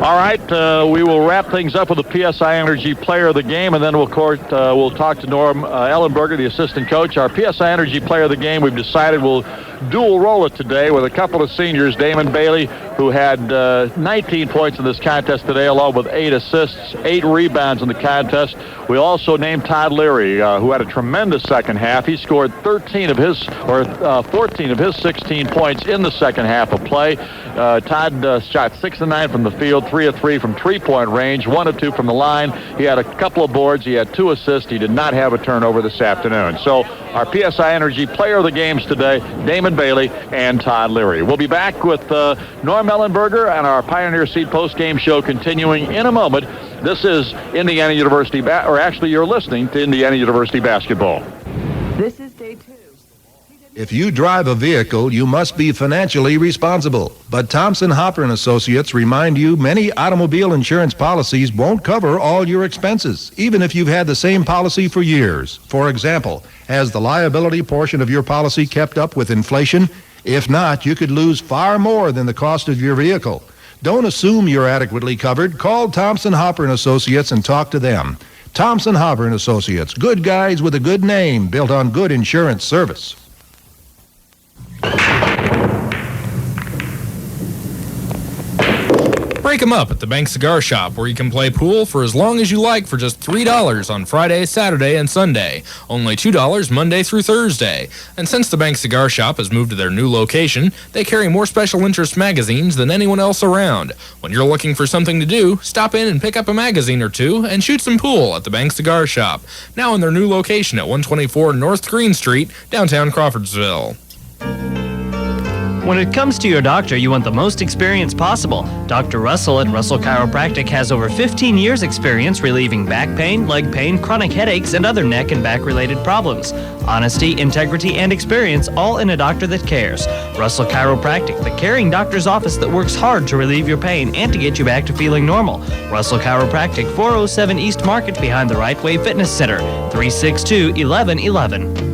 All right, we will wrap things up with the PSI Energy Player of the Game, and then we'll talk to Norm Ellenberger, the assistant coach. Our PSI Energy Player of the Game, we've decided we'll dual roll it today with a couple of seniors, Damon Bailey, who had 19 points in this contest today, along with 8 assists, 8 rebounds in the contest. We also named Todd Leary, who had a tremendous second half. He scored 14 of his 16 points in the second half of play. Todd shot 6 of 9 from the field, 3 of 3 from three-point range, 1 of 2 from the line. He had a couple of boards. He had 2 assists. He did not have a turnover this afternoon. So our PSI Energy Player of the Games today, Damon Bailey and Todd Leary. We'll be back with Norm Ellenberger and our Pioneer Seed post-game show continuing in a moment. This is Indiana University, you're listening to Indiana University basketball. This is day 2. If you drive a vehicle, you must be financially responsible. But Thompson Hopper & Associates remind you many automobile insurance policies won't cover all your expenses, even if you've had the same policy for years. For example, has the liability portion of your policy kept up with inflation? If not, you could lose far more than the cost of your vehicle. Don't assume you're adequately covered. Call Thompson Hopper & Associates and talk to them. Thompson Hopper & Associates, good guys with a good name, built on good insurance service. Break them up at the Bank Cigar Shop, where you can play pool for as long as you like for just $3 on Friday, Saturday, and Sunday. Only $2 Monday through Thursday. And since the Bank Cigar Shop has moved to their new location, they carry more special interest magazines than anyone else around. When you're looking for something to do, stop in and pick up a magazine or two and shoot some pool at the Bank Cigar Shop, now in their new location at 124 North Green Street, downtown Crawfordsville. When it comes to your doctor, you want the most experience possible. Dr. Russell at Russell Chiropractic has over 15 years experience relieving back pain, leg pain, chronic headaches, and other neck and back-related problems. Honesty, integrity, and experience, all in a doctor that cares. Russell Chiropractic, the caring doctor's office that works hard to relieve your pain and to get you back to feeling normal. Russell Chiropractic, 407 East Market behind the Right Way Fitness Center, 362-1111.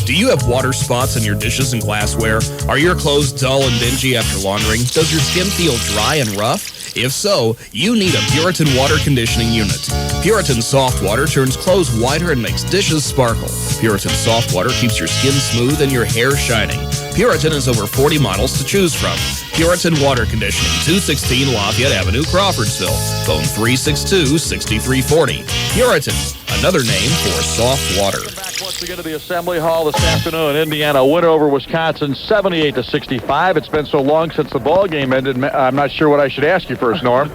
Do you have water spots on your dishes and glassware? Are your clothes dull and dingy after laundering? Does your skin feel dry and rough? If so, you need a Puritan water conditioning unit. Puritan soft water turns clothes whiter and makes dishes sparkle. Puritan soft water keeps your skin smooth and your hair shining. Puritan has over 40 models to choose from. Puritan Water Conditioning, 216 Lafayette Avenue, Crawfordsville. Phone 362-6340. Puritan, another name for soft water. Back once again to the Assembly Hall this afternoon. Indiana win over Wisconsin 78-65. It's been so long since the ball game ended. I'm not sure what I should ask you first, Norm.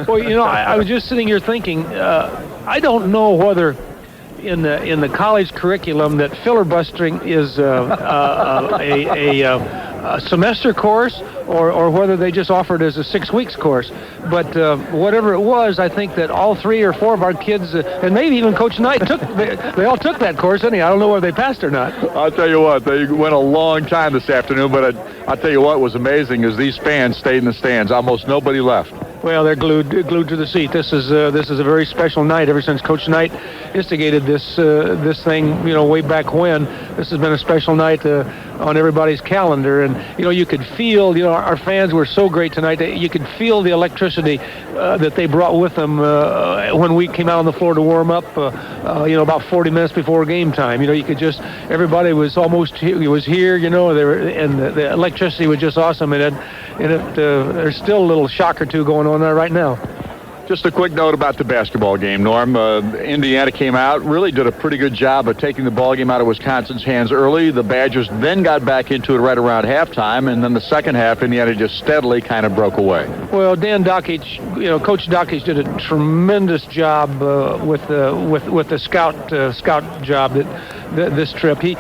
Well, you know, I was just sitting here thinking, I don't know whether in the college curriculum that filibustering is a semester course or whether they just offer it as a 6 weeks course. But whatever it was, I think that all 3 or 4 of our kids, and maybe even Coach Knight, they all took that course anyhow. I don't know whether they passed or not. I'll tell you what, they went a long time this afternoon, but I'll tell you what was amazing is these fans stayed in the stands. Almost nobody left. Well, they're glued to the seat. This is a very special night. Ever since Coach Knight instigated this thing, way back when, this has been a special night. on everybody's calendar. And you could feel, our fans were so great tonight. You could feel the electricity that they brought with them when we came out on the floor to warm up. About 40 minutes before game time. You could just, everybody was almost here. And the electricity was just awesome. And there's still a little shock or two going on there right now. Just a quick note about the basketball game, Norm. Indiana came out, really did a pretty good job of taking the ball game out of Wisconsin's hands early. The Badgers then got back into it right around halftime, and then the second half, Indiana just steadily kind of broke away. Well, Dan Dockich, Coach Dockich did a tremendous job with the scout job this trip. We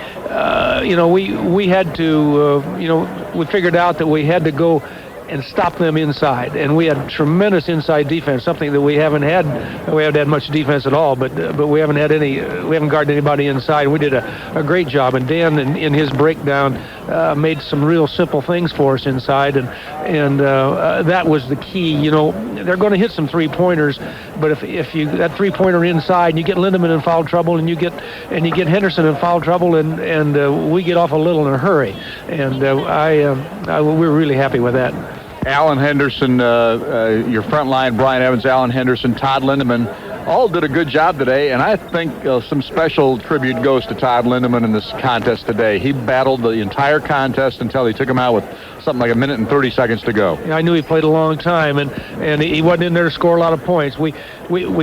had to, we figured out that we had to go and stop them inside, and we had tremendous inside defense, something that we haven't had. We haven't had much defense at all, but we haven't had any. We haven't guarded anybody inside. We did a great job, and Dan in his breakdown made some real simple things for us inside, and that was the key. They're going to hit some 3-pointers, but if you that 3-pointer inside, and you get Lindemann in foul trouble, and you get Henderson in foul trouble, and we get off a little in a hurry, and we're really happy with that. Alan Henderson, your front line, Brian Evans, Alan Henderson, Todd Lindemann, all did a good job today, and I think some special tribute goes to Todd Lindemann in this contest today. He battled the entire contest until he took him out with something like 1 minute and 30 seconds to go. Yeah, I knew he played a long time, and he wasn't in there to score a lot of points. We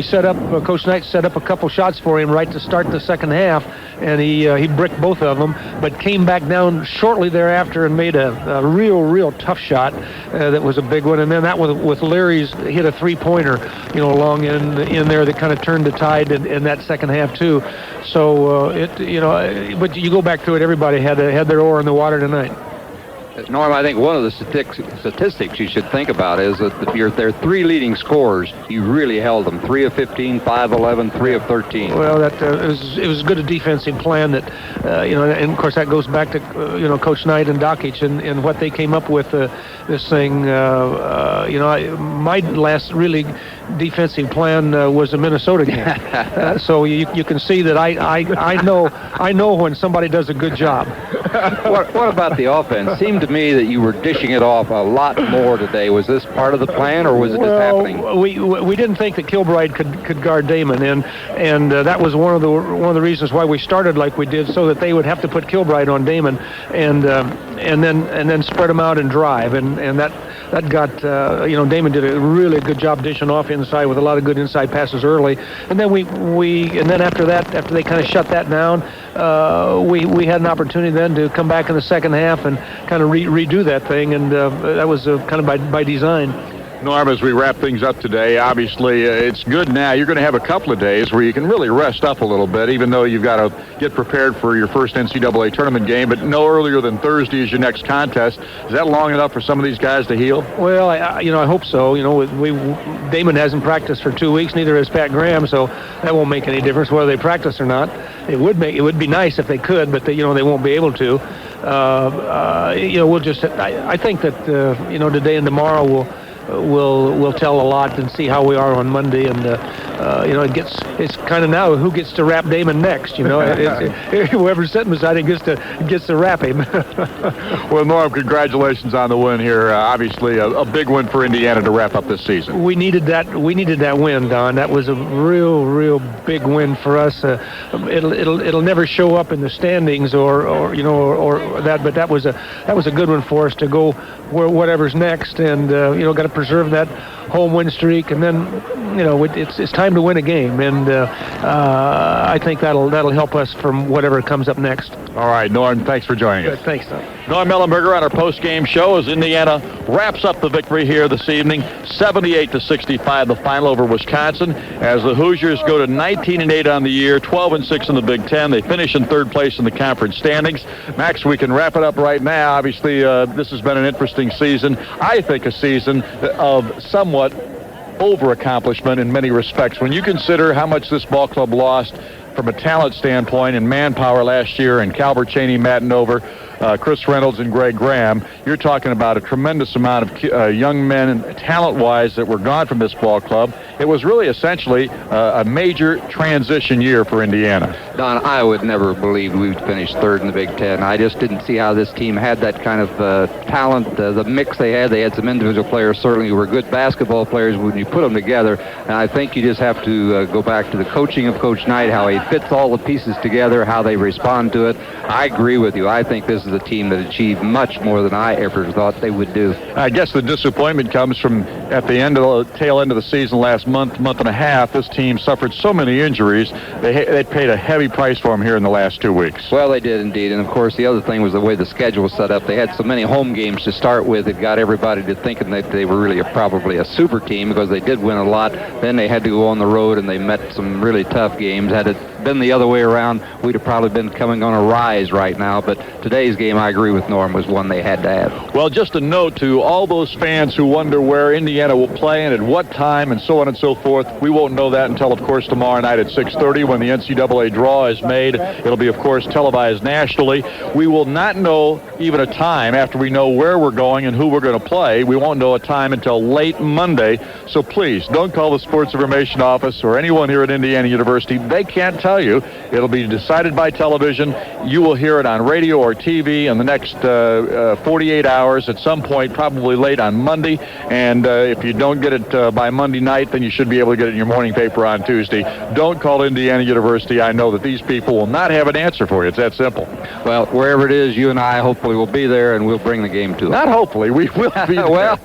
set up, Coach Knight set up a couple shots for him right to start the second half, and he bricked both of them, but came back down shortly thereafter and made a real tough shot that was a big one. And then that with Leary's hit a 3-pointer, long in there that kind of turned the tide in that second half too. So but you go back to it, everybody had their oar in the water tonight. Norm, I think one of the statistics you should think about is that their 3 leading scorers, you really held them. 3 of 15, 5 of 11, 3 of 13. Well, it was good a defensive plan that, and of course that goes back to, Coach Knight and Dockich and what they came up with this thing. My last really defensive plan was the Minnesota game. So you can see that I know when somebody does a good job. What about the offense? Seemed to me that you were dishing it off a lot more today. Was this part of the plan, or was it just happening? We didn't think that Kilbride could guard Damon, and that was one of the reasons why we started like we did, so that they would have to put Kilbride on Damon, and then spread them out and drive, and that got Damon did a really good job dishing off inside with a lot of good inside passes early, and then then after they kind of shut that down, we had an opportunity then to come back in the second half and kind of redo that thing, and that was kind of by design. Norm, as we wrap things up today, obviously it's good now. You're going to have a couple of days where you can really rest up a little bit, even though you've got to get prepared for your first NCAA tournament game, but no earlier than Thursday is your next contest. Is that long enough for some of these guys to heal? Well, I hope so. Damon hasn't practiced for 2 weeks, neither has Pat Graham, so that won't make any difference whether they practice or not. It would be nice if they could, but they won't be able to. We'll just. I think that today and tomorrow we'll tell a lot and see how we are on Monday, and it's kind of now who gets to wrap Damon next. Whoever's sitting beside him gets to wrap him. Well, Norm, congratulations on the win here. Obviously, a big win for Indiana to wrap up this season. We needed that win, Don. That was a real big win for us. It'll never show up in the standings or that, but that was a good one for us to go whatever's next, and got to preserve that home win streak, and then it's time to win a game, and I think that'll help us from whatever comes up next. All right, Norm, thanks for joining us. Thanks, Tom. Norm Ellenberger on our post-game show as Indiana wraps up the victory here this evening, 78-65, the final over Wisconsin, as the Hoosiers go to 19-8 on the year, 12-6 in the Big Ten. They finish in third place in the conference standings. Max, we can wrap it up right now. Obviously, this has been an interesting season. I think a season of somewhat over-accomplishment in many respects. When you consider how much this ball club lost from a talent standpoint and manpower last year, and Calvert Cheney, Matt Nover, Chris Reynolds and Greg Graham, you're talking about a tremendous amount of young men, and talent-wise, that were gone from this ball club. It was really essentially a major transition year for Indiana. Don, I would never believe we would finish third in the Big Ten. I just didn't see how this team had that kind of talent, the mix they had some individual players certainly who were good basketball players when you put them together, and I think you just have to go back to the coaching of Coach Knight, how he fits all the pieces together, how they respond to it. I agree with you. I think this is a team that achieved much more than I ever thought they would do. I guess the disappointment comes from at the tail end of the season last month and a half. This team suffered so many injuries. They paid a heavy price for them here in the last 2 weeks. Well, they did indeed, and of course the other thing was the way the schedule was set up. They had so many home games to start with. It got everybody to thinking that they were really probably a super team because they did win a lot. Then they had to go on the road and they met some really tough games. Had it been the other way around, we'd have probably been coming on a rise right now. But today's game, I agree with Norm, was one they had to have. Well, just a note to all those fans who wonder where Indiana will play and at what time and so on and so forth. We won't know that until, of course, tomorrow night at 6:30 when the NCAA draw is made. It'll be, of course, televised nationally. We will not know even a time after we know where we're going and who we're going to play. We won't know a time until late Monday. So please, don't call the Sports Information Office or anyone here at Indiana University. They can't tell you. It'll be decided by television. You will hear it on radio or TV in the next 48 hours at some point, probably late on Monday. And if you don't get it by Monday night, then you should be able to get it in your morning paper on Tuesday. Don't call Indiana University. I know that these people will not have an answer for you. It's that simple. Well, wherever it is, you and I hopefully will be there, and we'll bring the game to them. Not hopefully. We will be there. Well,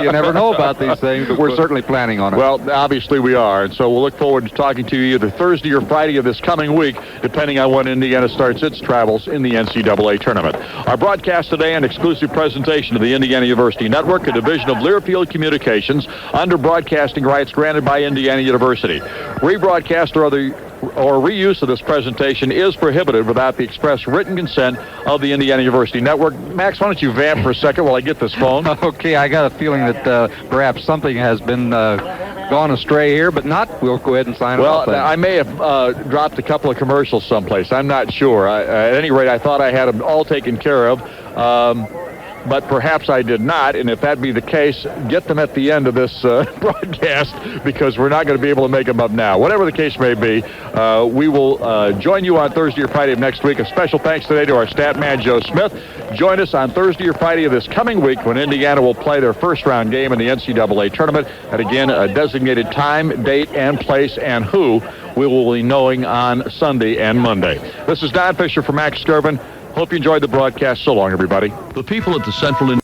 you never know about these things, but we're certainly planning on it. Well, obviously we are, and so we'll look forward to talking to you either Thursday or Friday of this coming week, depending on when Indiana starts its travels in the NCAA tournament. Our broadcast today, an exclusive presentation of the Indiana University Network, a division of Learfield Communications, under broadcasting rights granted by Indiana University. Rebroadcast or reuse of this presentation is prohibited without the express written consent of the Indiana University Network. Max, why don't you vamp for a second while I get this phone? Okay, I got a feeling that perhaps something has been gone astray here, but not. We'll go ahead and sign it off. Well, I may have dropped a couple of commercials someplace. I'm not sure. At any rate, I thought I had them all taken care of. But perhaps I did not, and if that be the case, get them at the end of this broadcast, because we're not going to be able to make them up now. Whatever the case may be, we will join you on Thursday or Friday of next week. A special thanks today to our stat man, Joe Smith. Join us on Thursday or Friday of this coming week when Indiana will play their first-round game in the NCAA tournament. And again, a designated time, date, and place, and who we will be knowing on Sunday and Monday. This is Don Fisher for Max Skirvin. Hope you enjoyed the broadcast. So long, everybody. The people at the Central